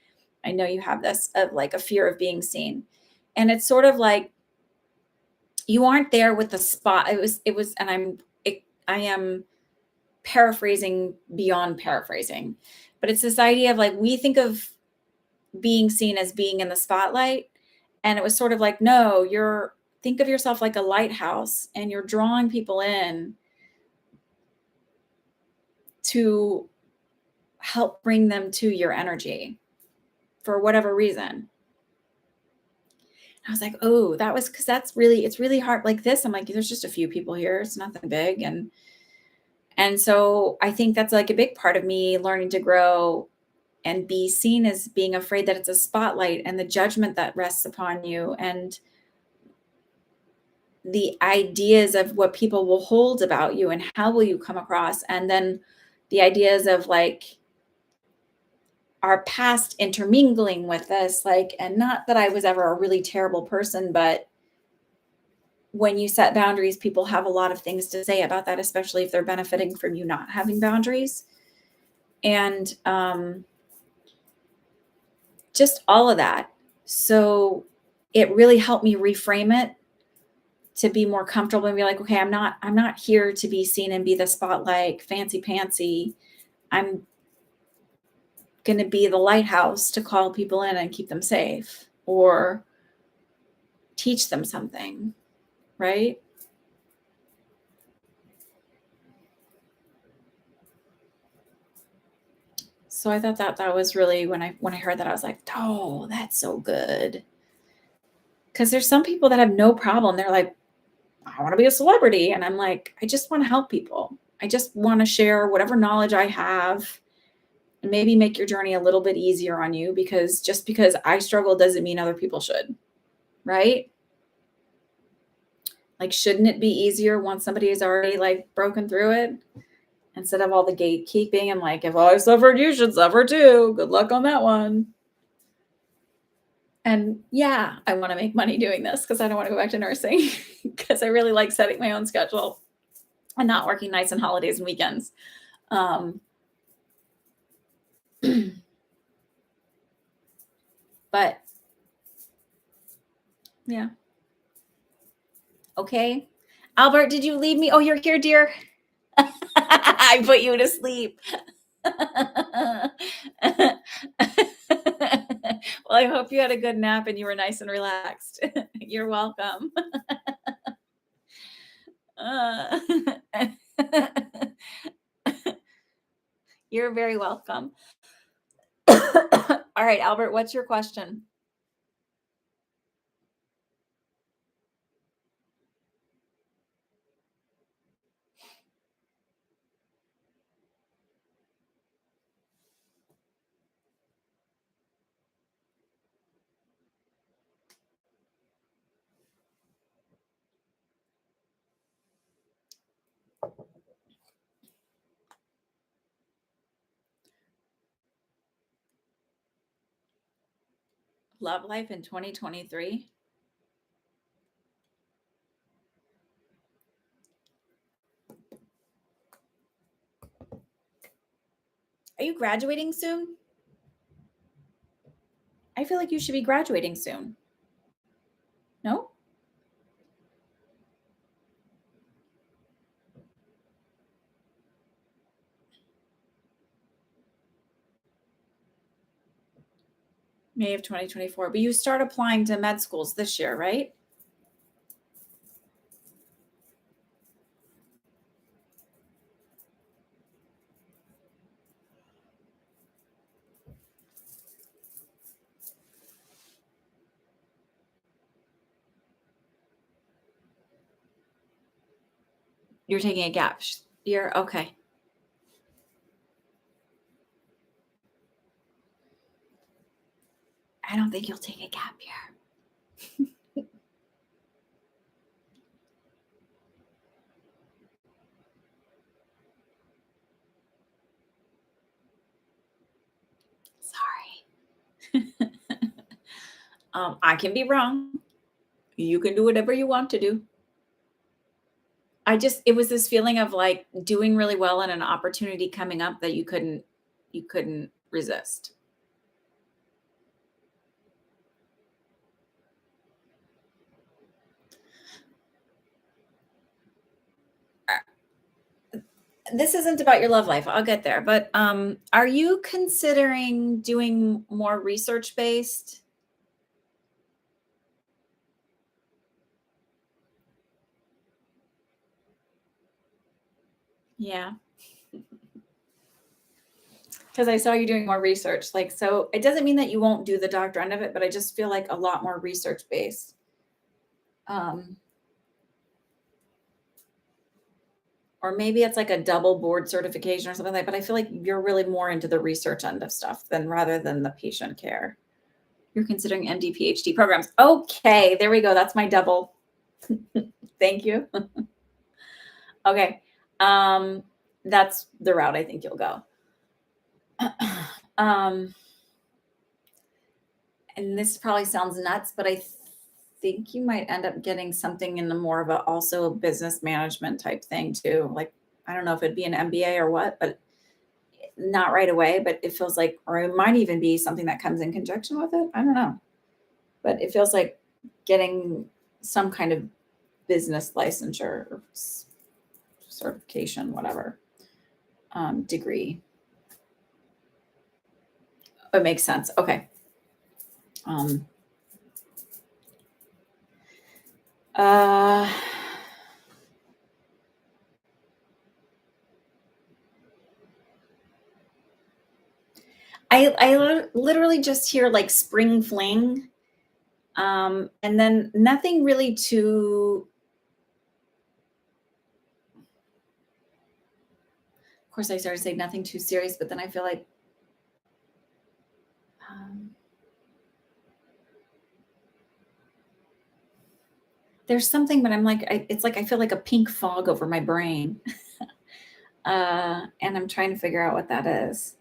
I know you have this, of like a fear of being seen. And it's sort of like, you aren't there with the spot. And I am paraphrasing beyond paraphrasing, but it's this idea of like, we think of being seen as being in the spotlight. And it was sort of like, no, think of yourself like a lighthouse, and you're drawing people in to help bring them to your energy for whatever reason. I was like, oh, that was, because it's really hard. Like this, I'm like, there's just a few people here. It's nothing big. And so I think that's like a big part of me learning to grow and be seen as being afraid that it's a spotlight, and the judgment that rests upon you, and the ideas of what people will hold about you and how will you come across. And then the ideas of like our past intermingling with this, like, and not that I was ever a really terrible person, but when you set boundaries, people have a lot of things to say about that, especially if they're benefiting from you not having boundaries. And just all of that. So it really helped me reframe it to be more comfortable and be like, okay, I'm not here to be seen and be the spotlight, fancy pantsy. I'm going to be the lighthouse to call people in and keep them safe or teach them something, right? So I thought that was really, when I heard that, I was like, oh, that's so good. Because there's some people that have no problem. They're like, I want to be a celebrity. And I'm like, I just want to help people. I just want to share whatever knowledge I have and maybe make your journey a little bit easier on you, because just because I struggle doesn't mean other people should, right? Like, shouldn't it be easier once somebody has already like broken through it, instead of all the gatekeeping and like, if I suffered, you should suffer too. Good luck on that one. And yeah, I want to make money doing this because I don't want to go back to nursing because I really like setting my own schedule and not working nights and holidays and weekends. But yeah. Okay. Albert, did you leave me? Oh, you're here, dear. I put you to sleep. Well, I hope you had a good nap and you were nice and relaxed. You're welcome. You're very welcome. All right, Albert, what's your question? Love life in 2023. Are you graduating soon? I feel like you should be graduating soon. No? May of 2024. But you start applying to med schools this year, right? You're taking a gap year? Okay. I don't think you'll take a gap year. Sorry. I can be wrong. You can do whatever you want to do. It was this feeling of like doing really well and an opportunity coming up that you couldn't resist. This isn't about your love life. I'll get there. But are you considering doing more research based? Yeah. Because I saw you doing more research. Like, so it doesn't mean that you won't do the doctor end of it, but I just feel like a lot more research based. Um, or maybe it's like a double board certification or something like that. But I feel like you're really more into the research end of stuff than rather than the patient care. You're considering MD, PhD programs. Okay, there we go. That's my double. Thank you. Okay. That's the route I think you'll go. um, and this probably sounds nuts, but I think you might end up getting something in the more of a also a business management type thing too. Like, I don't know if it'd be an MBA or what, but not right away, but it feels like, or it might even be something that comes in conjunction with it. I don't know, but it feels like getting some kind of business licensure or certification, whatever, degree. It makes sense. Okay. Um, uh, I literally just hear like spring fling, and then nothing really too. Of course, I started saying nothing too serious, but then I feel like um, there's something, but I'm like, it's like I feel like a pink fog over my brain, and I'm trying to figure out what that is.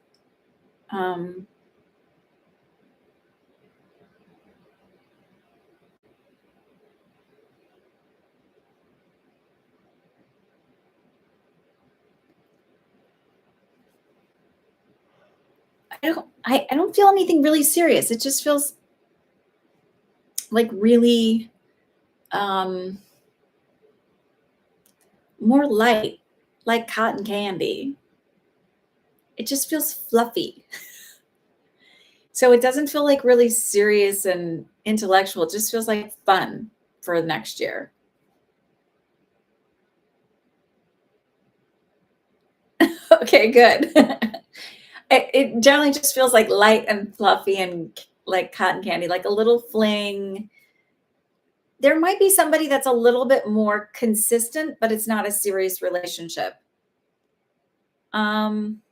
Um, I don't feel anything really serious. It just feels like really um, more light, like cotton candy. It just feels fluffy. So it doesn't feel like really serious and intellectual. It just feels like fun for next year. Okay, good. It generally just feels like light and fluffy and like cotton candy, like a little fling. There might be somebody that's a little bit more consistent, but it's not a serious relationship. Um,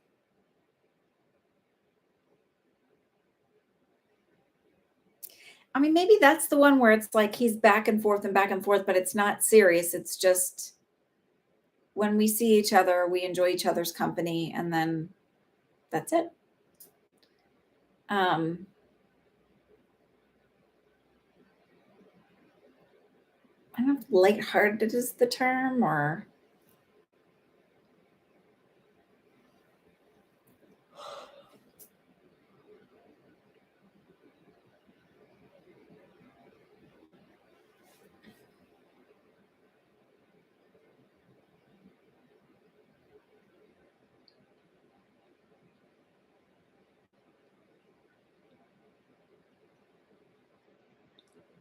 I mean, maybe that's the one where it's like he's back and forth, but it's not serious. It's just when we see each other, we enjoy each other's company, and then that's it. Um, I don't know if lighthearted is the term, or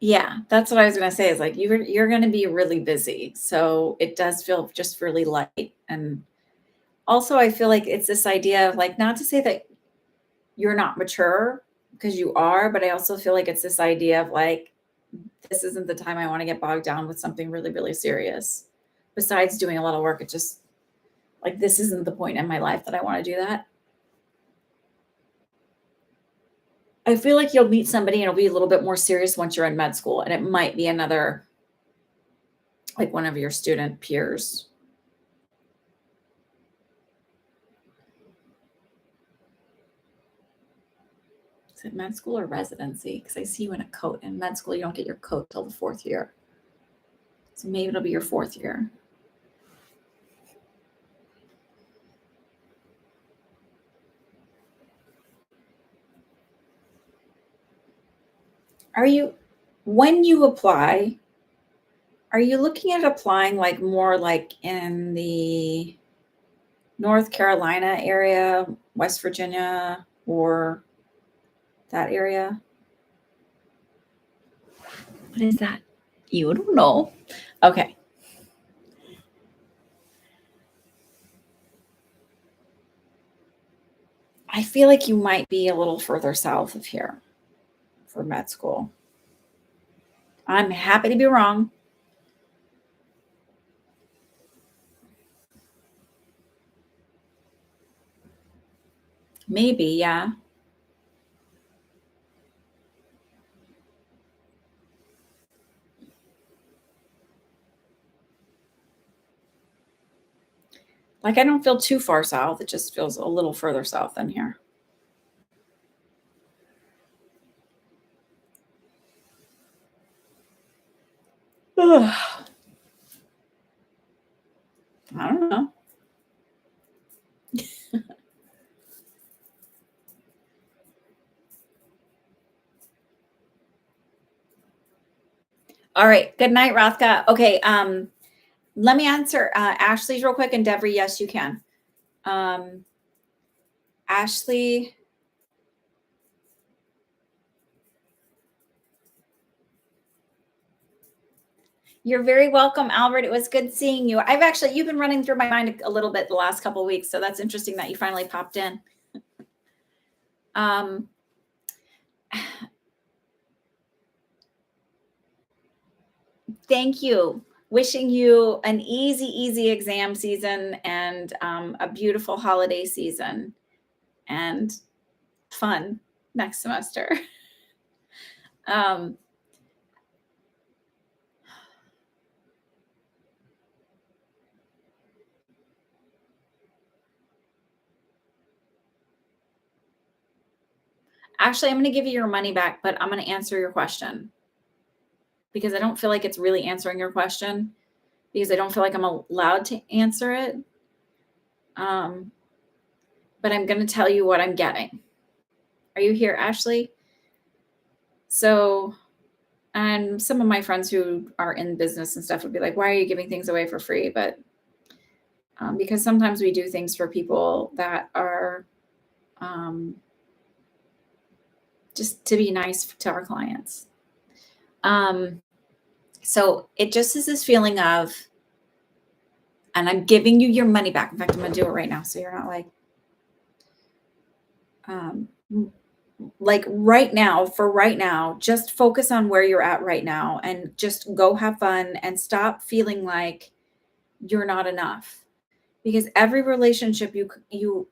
yeah, that's what I was gonna say is like you're gonna be really busy. So it does feel just really light. And also I feel like it's this idea of like not to say that you're not mature because you are, but I also feel like it's this idea of like this isn't the time I want to get bogged down with something really, really serious. Besides doing a lot of work, it just like this isn't the point in my life that I want to do that. I feel like you'll meet somebody and it'll be a little bit more serious once you're in med school, and it might be another like one of your student peers. Is it med school or residency? Because I see you in a coat. In med school, you don't get your coat till the 4th year. So maybe it'll be your 4th year. Are you, when you apply, are you looking at applying like more like in the North Carolina area, West Virginia, or that area? What is that? You don't know. Okay. I feel like you might be a little further south of here for med school. I'm happy to be wrong. Maybe, yeah. Like I don't feel too far south. It just feels a little further south than here. Ugh. I don't know. All right. Good night, Rothka. Okay. Let me answer Ashley's real quick, and Devery, yes, you can. Ashley. You're very welcome, Albert. It was good seeing you. You've been running through my mind a little bit the last couple of weeks, so that's interesting that you finally popped in. Thank you. Wishing you an easy exam season and a beautiful holiday season and fun next semester. Actually, I'm going to give you your money back, but I'm going to answer your question because I don't feel like it's really answering your question because I don't feel like I'm allowed to answer it. But I'm going to tell you what I'm getting. Are you here, Ashley? So, and some of my friends who are in business and stuff would be like, why are you giving things away for free? But because sometimes we do things for people that are just to be nice to our clients. So it just is this feeling of, and I'm giving you your money back. In fact, I'm going to do it right now. So you're not like right now, for right now, just focus on where you're at right now and just go have fun and stop feeling like you're not enough. Because every relationship you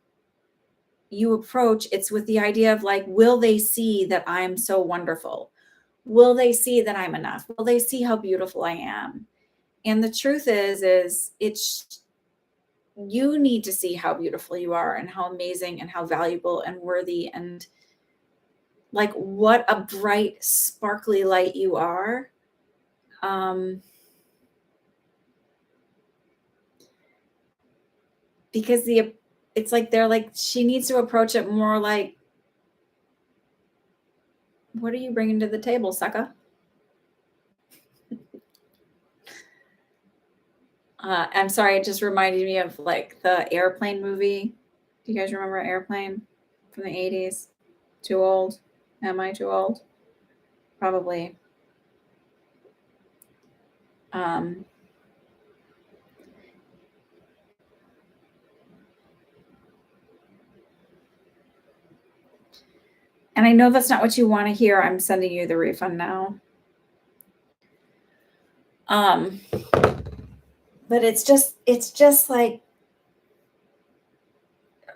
approach, it's with the idea of like, will they see that I'm so wonderful? Will they see that I'm enough? Will they see how beautiful I am? And the truth is it's you need to see how beautiful you are and how amazing and how valuable and worthy and like what a bright, sparkly light you are. because it's like they're like, she needs to approach it more like, what are you bringing to the table, sucker? I'm sorry, it just reminded me of like the Airplane movie. Do you guys remember Airplane from the 80s? Too old? Am I too old? Probably. And I know that's not what you want to hear. I'm sending you the refund now. But it's just like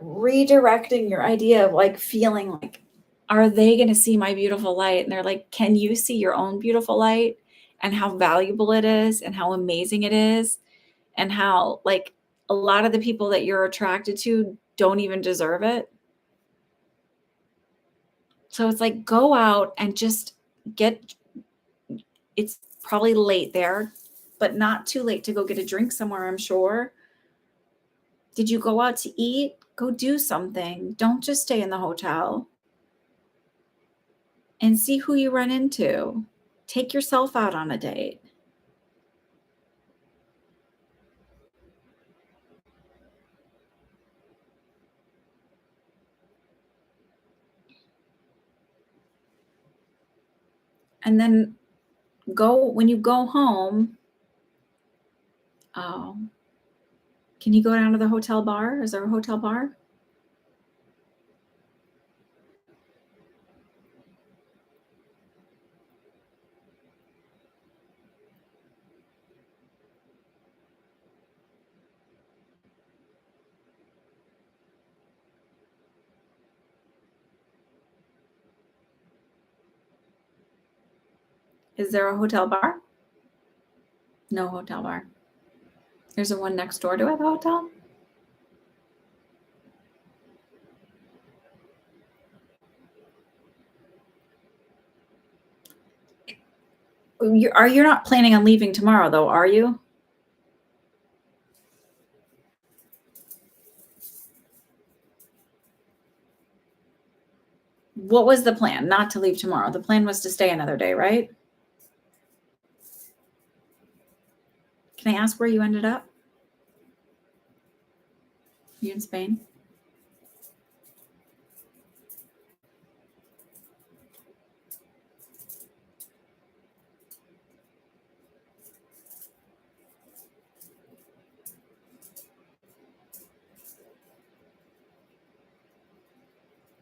redirecting your idea of like feeling like, are they going to see my beautiful light? And they're like, can you see your own beautiful light and how valuable it is and how amazing it is? And how like a lot of the people that you're attracted to don't even deserve it. So it's like, go out and just it's probably late there, but not too late to go get a drink somewhere, I'm sure. Did you go out to eat? Go do something. Don't just stay in the hotel. And see who you run into. Take yourself out on a date. And then when you go home, oh, can you go down to the hotel bar? Is there a hotel bar? Is there a hotel bar? No hotel bar. There's a one next door to the hotel. You're not planning on leaving tomorrow, though, are you? What was the plan? Not to leave tomorrow. The plan was to stay another day, right? Can I ask where you ended up? You in Spain?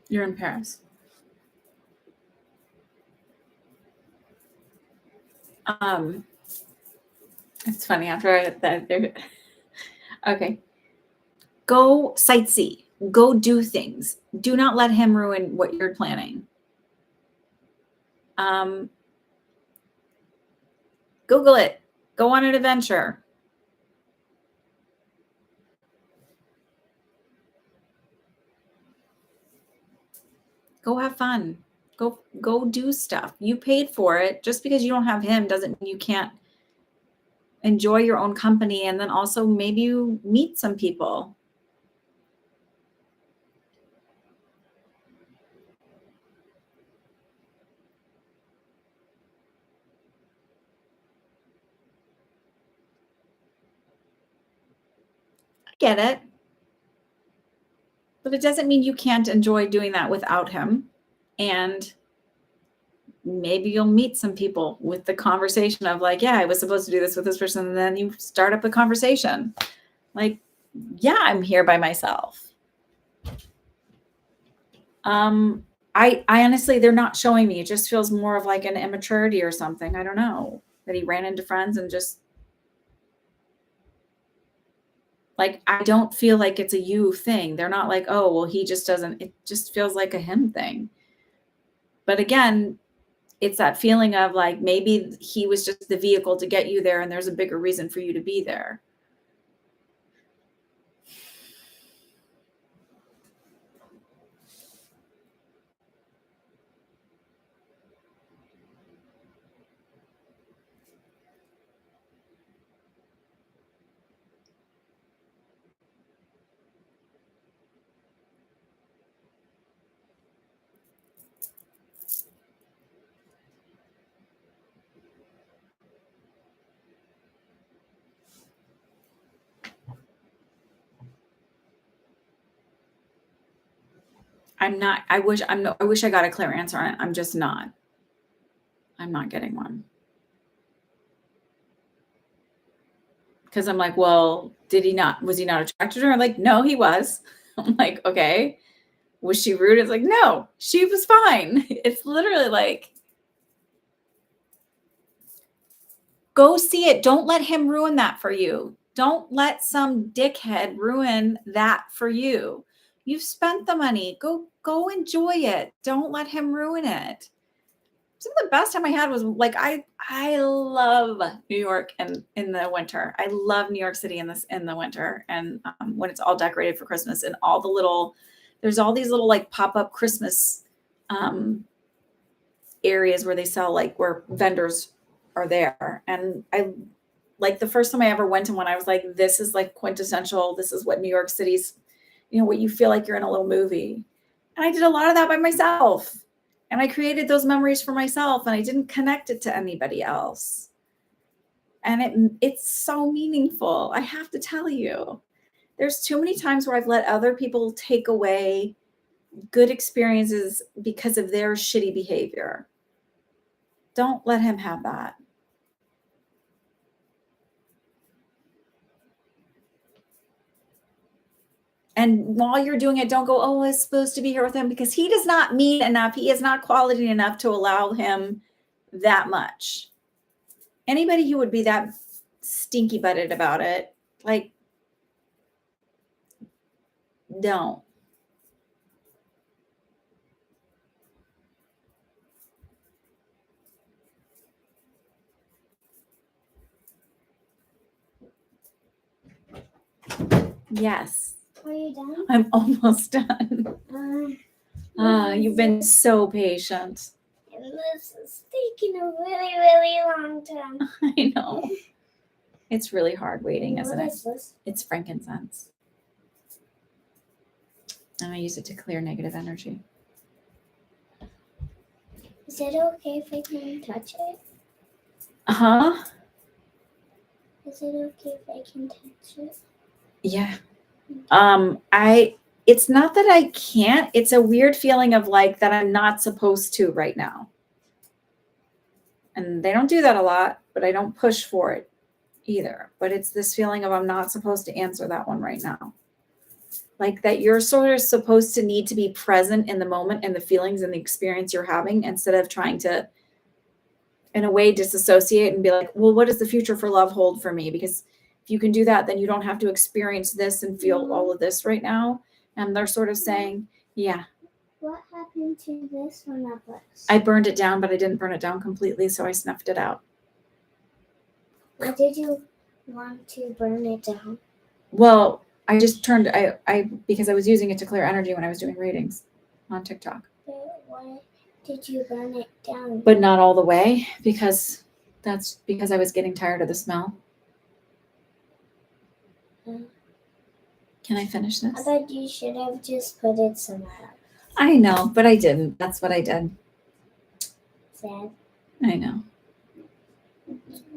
You're in Paris. It's funny after that. Okay. Go sightsee. Go do things. Do not let him ruin what you're planning. Google it. Go on an adventure. Go have fun. Go do stuff. You paid for it. Just because you don't have him doesn't mean you can't enjoy your own company, and then also maybe you meet some people. I get it. But it doesn't mean you can't enjoy doing that without him. And maybe you'll meet some people with the conversation of like, yeah, I was supposed to do this with this person. And then you start up a conversation. Like, yeah, I'm here by myself. I honestly, they're not showing me. It just feels more of like an immaturity or something. I don't know, that he ran into friends and just like, I don't feel like it's a you thing. They're not like, oh, well, he just doesn't, it just feels like a him thing. But again, it's that feeling of like, maybe he was just the vehicle to get you there and there's a bigger reason for you to be there. I'm not, I wish I got a clear answer on it. I'm just not. I'm not getting one. Because I'm like, well, was he not attracted to her? Like, no, he was. I'm like, okay. Was she rude? It's like, no, she was fine. It's literally like, go see it. Don't let him ruin that for you. Don't let some dickhead ruin that for you. You've spent the money. Go enjoy it. Don't let him ruin it. Some of the best time I had was like I love New York and in the winter. I love New York City in the winter, and when it's all decorated for Christmas and there's all these little like pop-up Christmas areas where they sell like where vendors are there, and I like the first time I ever went to one, I was like, this is like quintessential. This is what New York City's, what you feel like you're in a little movie. And I did a lot of that by myself. And I created those memories for myself, and I didn't connect it to anybody else. And it's so meaningful. I have to tell you, there's too many times where I've let other people take away good experiences because of their shitty behavior. Don't let him have that. And while you're doing it, don't go, oh, I was supposed to be here with him, because he does not mean enough. He is not quality enough to allow him that much. Anybody who would be that stinky butted about it, like, don't. Yes. Are you done? I'm almost done. You've been so patient. And this is taking a really, really long time. I know. It's really hard waiting, isn't it? What is this? It's frankincense. And I use it to clear negative energy. Is it okay if I can touch it? Uh-huh. Is it okay if I can touch it? Yeah. It's not that I can't, it's a weird feeling of like that I'm not supposed to right now. And they don't do that a lot, but I don't push for it either. But it's this feeling of I'm not supposed to answer that one right now. Like that you're sort of supposed to need to be present in the moment and the feelings and the experience you're having, instead of trying to, in a way, disassociate and be like, well, what does the future for love hold for me? Because if you can do that, then you don't have to experience this and feel all of this right now. And they're sort of saying, yeah. What happened to this one up us? I burned it down, but I didn't burn it down completely, so I snuffed it out. Why did you want to burn it down? Well, I just turned, because I was using it to clear energy when I was doing readings on TikTok. But why did you burn it down? But not all the way, because that's because I was getting tired of the smell. Can I finish this? I thought you should have just put it somewhere else. I know, but I didn't. That's what I did. Sad. I know.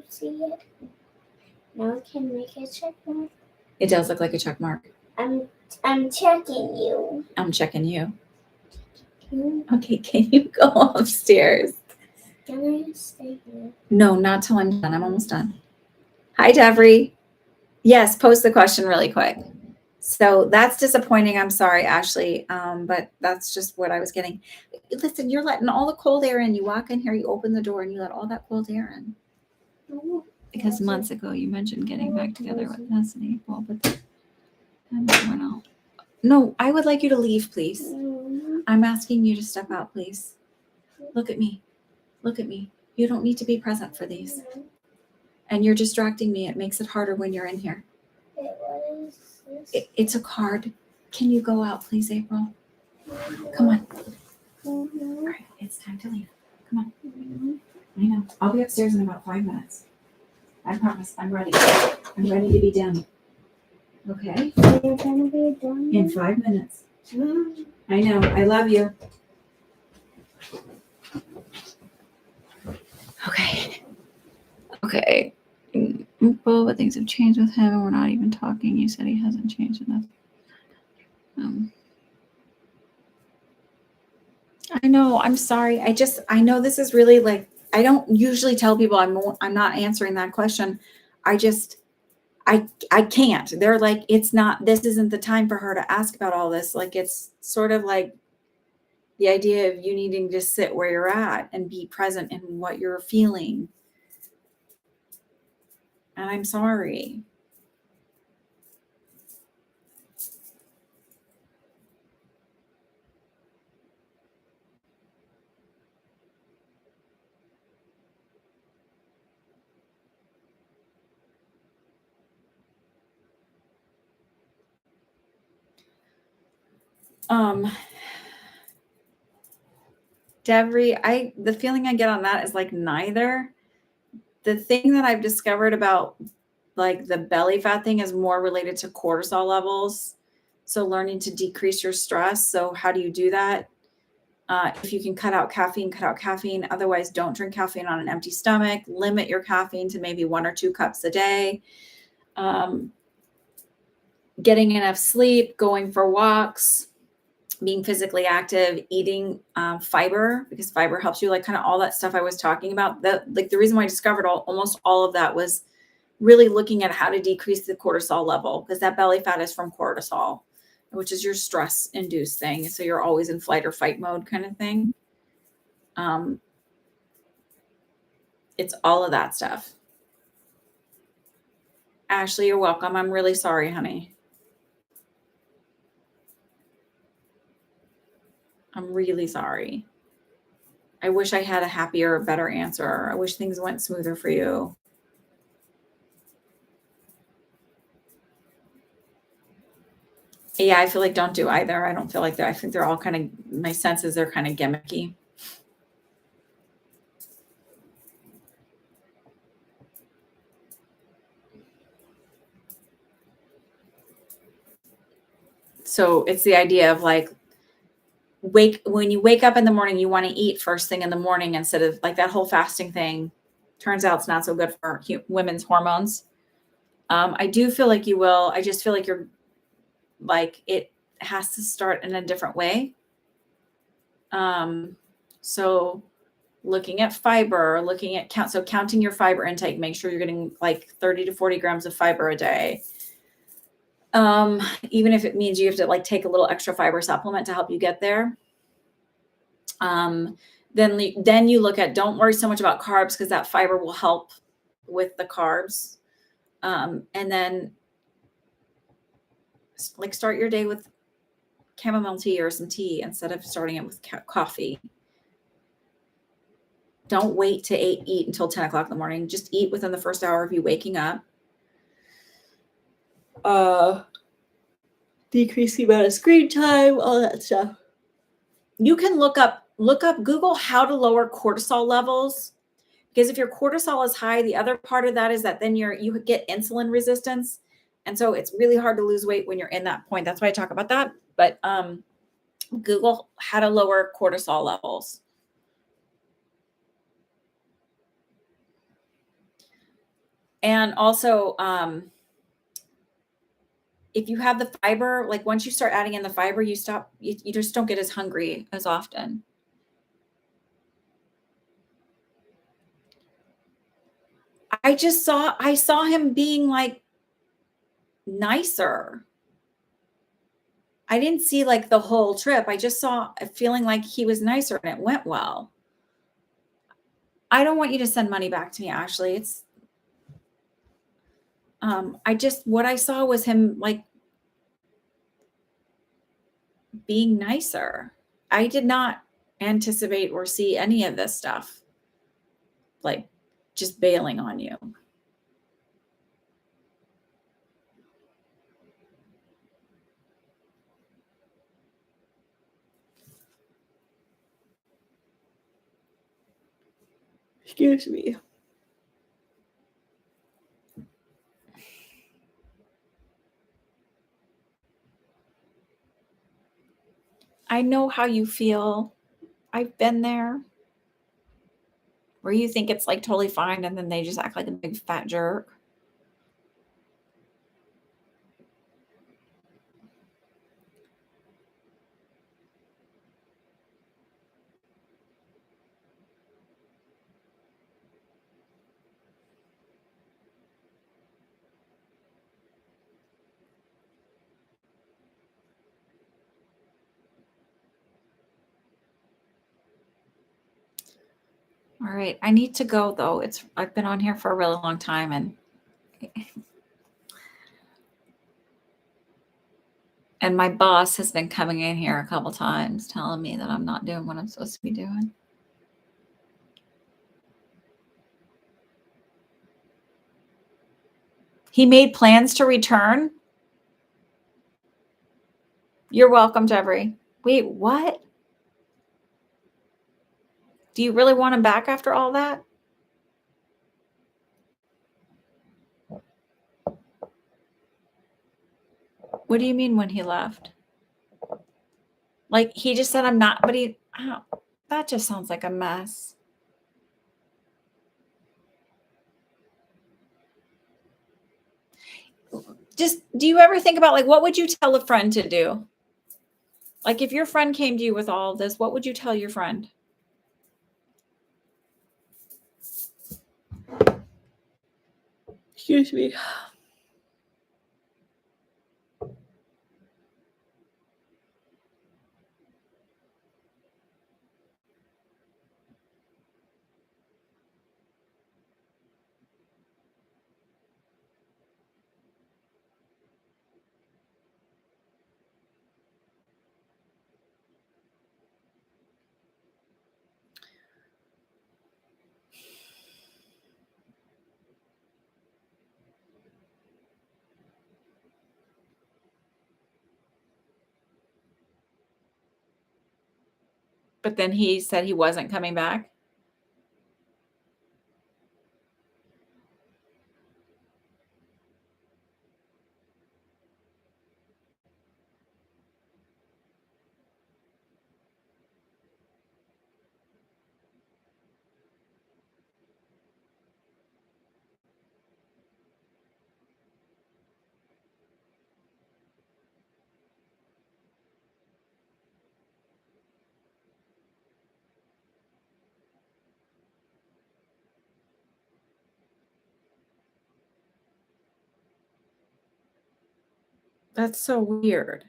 See it? Now I can make a check mark. It does look like a check mark. I'm checking you. I'm checking you. Can Okay, can you go upstairs? I stay here? No, not till I'm done. I'm almost done. Hi, Devery. Yes, post the question really quick. So that's disappointing. I'm sorry, Ashley, but that's just what I was getting. Listen, you're letting all the cold air in. You walk in here, you open the door, and you let all that cold air in. Because months ago you mentioned getting back together with us in April, but time went out. No, I would like you to leave, please. I'm asking you to step out, please. Look at me. Look at me. You don't need to be present for these. And you're distracting me. It makes it harder when you're in here. Wait, what is this? It's a card. Can you go out, please, April? Come on. All right, it's time to leave. Come on. I know. I'll be upstairs in about 5 minutes. I promise. I'm ready. I'm ready to be done. Okay? You're gonna be done In 5 minutes. I know. I love you. Okay. Okay. Well, but things have changed with him, and we're not even talking. You said he hasn't changed enough. I know. I'm sorry. I know this is really like, I don't usually tell people I'm not answering that question. I just, I can't. They're like, it's not, this isn't the time for her to ask about all this. Like, it's sort of like the idea of you needing to sit where you're at and be present in what you're feeling. And I'm sorry. Devery, the feeling I get on that is like neither. The thing that I've discovered about like the belly fat thing is more related to cortisol levels. So learning to decrease your stress. So how do you do that? If you can cut out caffeine, cut out caffeine. Otherwise, don't drink caffeine on an empty stomach. Limit your caffeine to maybe 1 or 2 cups a day. Getting enough sleep, going for walks, being physically active, eating fiber, because fiber helps you, like kind of all that stuff I was talking about. That, like, the reason why I discovered almost all of that was really looking at how to decrease the cortisol level, because that belly fat is from cortisol, which is your stress induced thing. So you're always in flight or fight mode kind of thing. It's all of that stuff. Ashley, you're welcome. I'm really sorry, honey. I'm really sorry. I wish I had a happier, better answer. I wish things went smoother for you. Yeah, I feel like don't do either. I don't feel like that. I think they're all kind of, my senses are kind of gimmicky. So it's the idea of like, when you wake up in the morning, you want to eat first thing in the morning instead of like that whole fasting thing. Turns out it's not so good for women's hormones. I do feel like you will. I just feel like you're like, it has to start in a different way. So looking at fiber, looking at counting your fiber intake, make sure you're getting like 30 to 40 grams of fiber a day. Even if it means you have to like take a little extra fiber supplement to help you get there. Then you look at, don't worry so much about carbs, because that fiber will help with the carbs. And then like start your day with chamomile tea or some tea instead of starting it with coffee. Don't wait to eat until 10 o'clock in the morning. Just eat within the first hour of you waking up. Decrease the amount of screen time, all that stuff. You can look up Google how to lower cortisol levels, because if your cortisol is high, the other part of that is that then you get insulin resistance. And so it's really hard to lose weight when you're in that point. That's why I talk about that. But Google how to lower cortisol levels. And also, if you have the fiber, like once you start adding in the fiber, you just don't get as hungry as often. I saw him being like nicer. I didn't see like the whole trip. I just saw feeling like he was nicer and it went well. I don't want you to send money back to me, Ashley. It's, what I saw was him like being nicer. I did not anticipate or see any of this stuff, like just bailing on you. Excuse me. I know how you feel. I've been there. Where you think it's like totally fine and then they just act like a big fat jerk. All right. I need to go though. I've been on here for a really long time and my boss has been coming in here a couple times telling me that I'm not doing what I'm supposed to be doing. He made plans to return. You're welcome, Jeffrey. Wait, what? Do you really want him back after all that? What do you mean when he left? Like he just said I'm not, but that just sounds like a mess. Just, do you ever think about like, what would you tell a friend to do? Like if your friend came to you with all of this, what would you tell your friend? Excuse me. But then he said he wasn't coming back. That's so weird.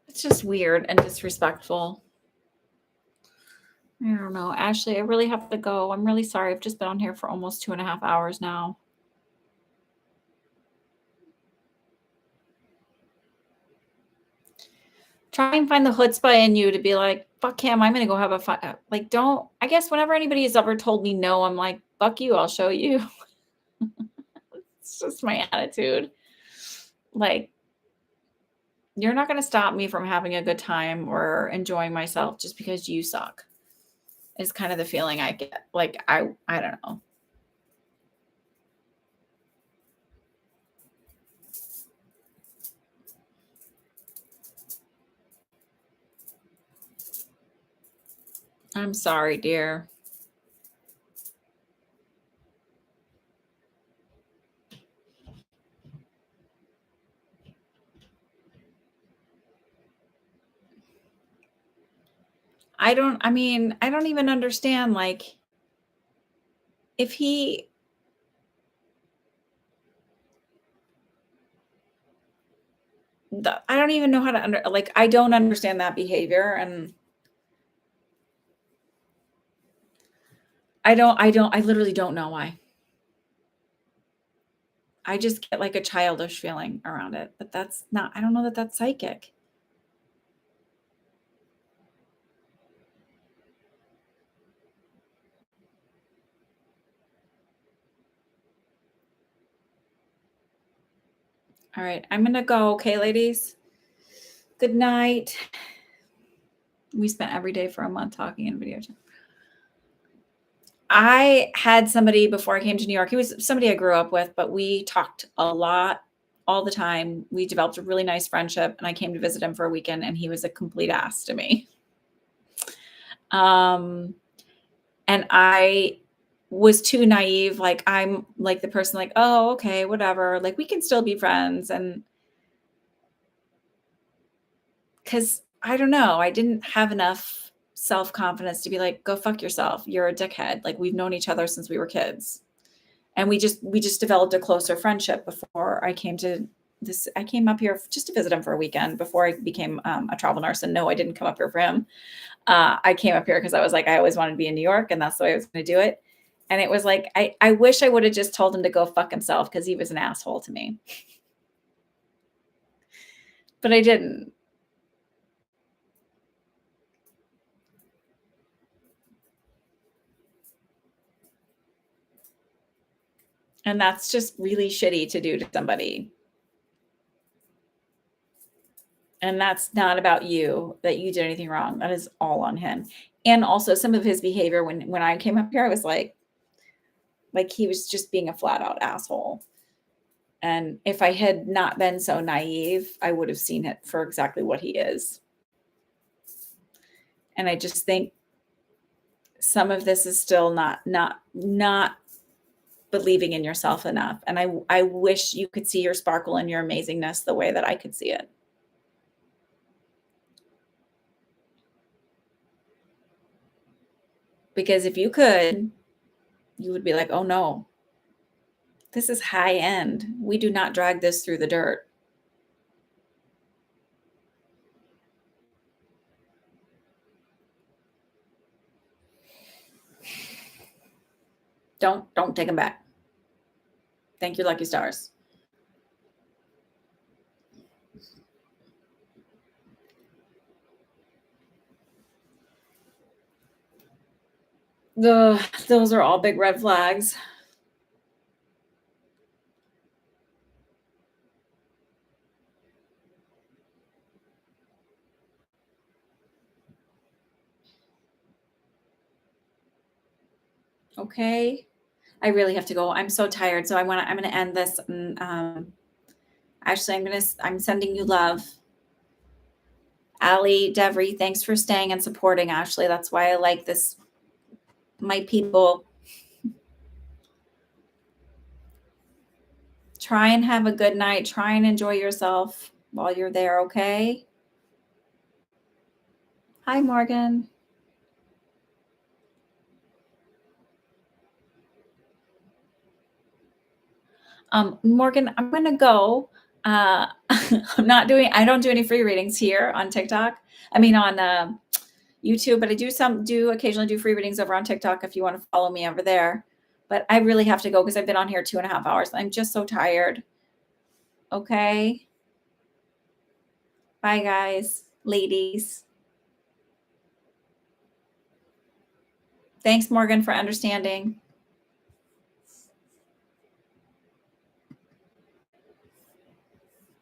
It's just weird and disrespectful. I don't know. Ashley, I really have to go. I'm really sorry. I've just been on here for almost 2.5 hours now. Try and find the chutzpah in you to be like, fuck him. I'm going to go have a fun. Like, don't, I guess whenever anybody has ever told me no, I'm like, fuck you. I'll show you. It's just my attitude. Like, you're not going to stop me from having a good time or enjoying myself just because you suck. Is kind of the feeling I get. Like, I don't know. I'm sorry, dear. I don't even understand, like, if he, I don't even know how to I don't understand that behavior. And I literally don't know why. I just get like a childish feeling around it, but I don't know that that's psychic. All right. I'm going to go. Okay, ladies. Good night. We spent every day for a month talking in video chat. I had somebody before I came to New York. He was somebody I grew up with, but we talked a lot all the time. We developed a really nice friendship, and I came to visit him for a weekend, and he was a complete ass to me. And I was too naive. Like, I'm like the person like, oh, okay, whatever. Like, we can still be friends. And because I don't know, I didn't have enough self-confidence to be like, go fuck yourself. You're a dickhead. Like, we've known each other since we were kids. And we just developed a closer friendship before I came to this. I came up here just to visit him for a weekend before I became a travel nurse. And no, I didn't come up here for him. I came up here because I was like, I always wanted to be in New York, and that's the way I was going to do it. And it was like, I wish I would have just told him to go fuck himself because he was an asshole to me. But I didn't. And that's just really shitty to do to somebody. And that's not about you, that you did anything wrong. That is all on him. And also some of his behavior when I came up here, I was like he was just being a flat out asshole. And if I had not been so naive, I would have seen it for exactly what he is. And I just think some of this is still not believing in yourself enough. And I wish you could see your sparkle and your amazingness the way that I could see it. Because if you could, you would be like, oh no, this is high end. We do not drag this through the dirt. Don't take them back. Thank your lucky stars. Those are all big red flags. Okay. I really have to go. I'm so tired. So I'm going to end this. And, actually, I'm sending you love. Allie, Devry, thanks for staying and supporting, Ashley. That's why I like this. My people. Try and have a good night. Try and enjoy yourself while you're there, okay? Hi, Morgan. Morgan, I'm going to go. I don't do any free readings here on TikTok. I mean, on YouTube, but I do occasionally do free readings over on TikTok if you want to follow me over there. But I really have to go because I've been on here 2.5 hours. I'm just so tired. Okay. Bye, guys, ladies. Thanks, Morgan, for understanding.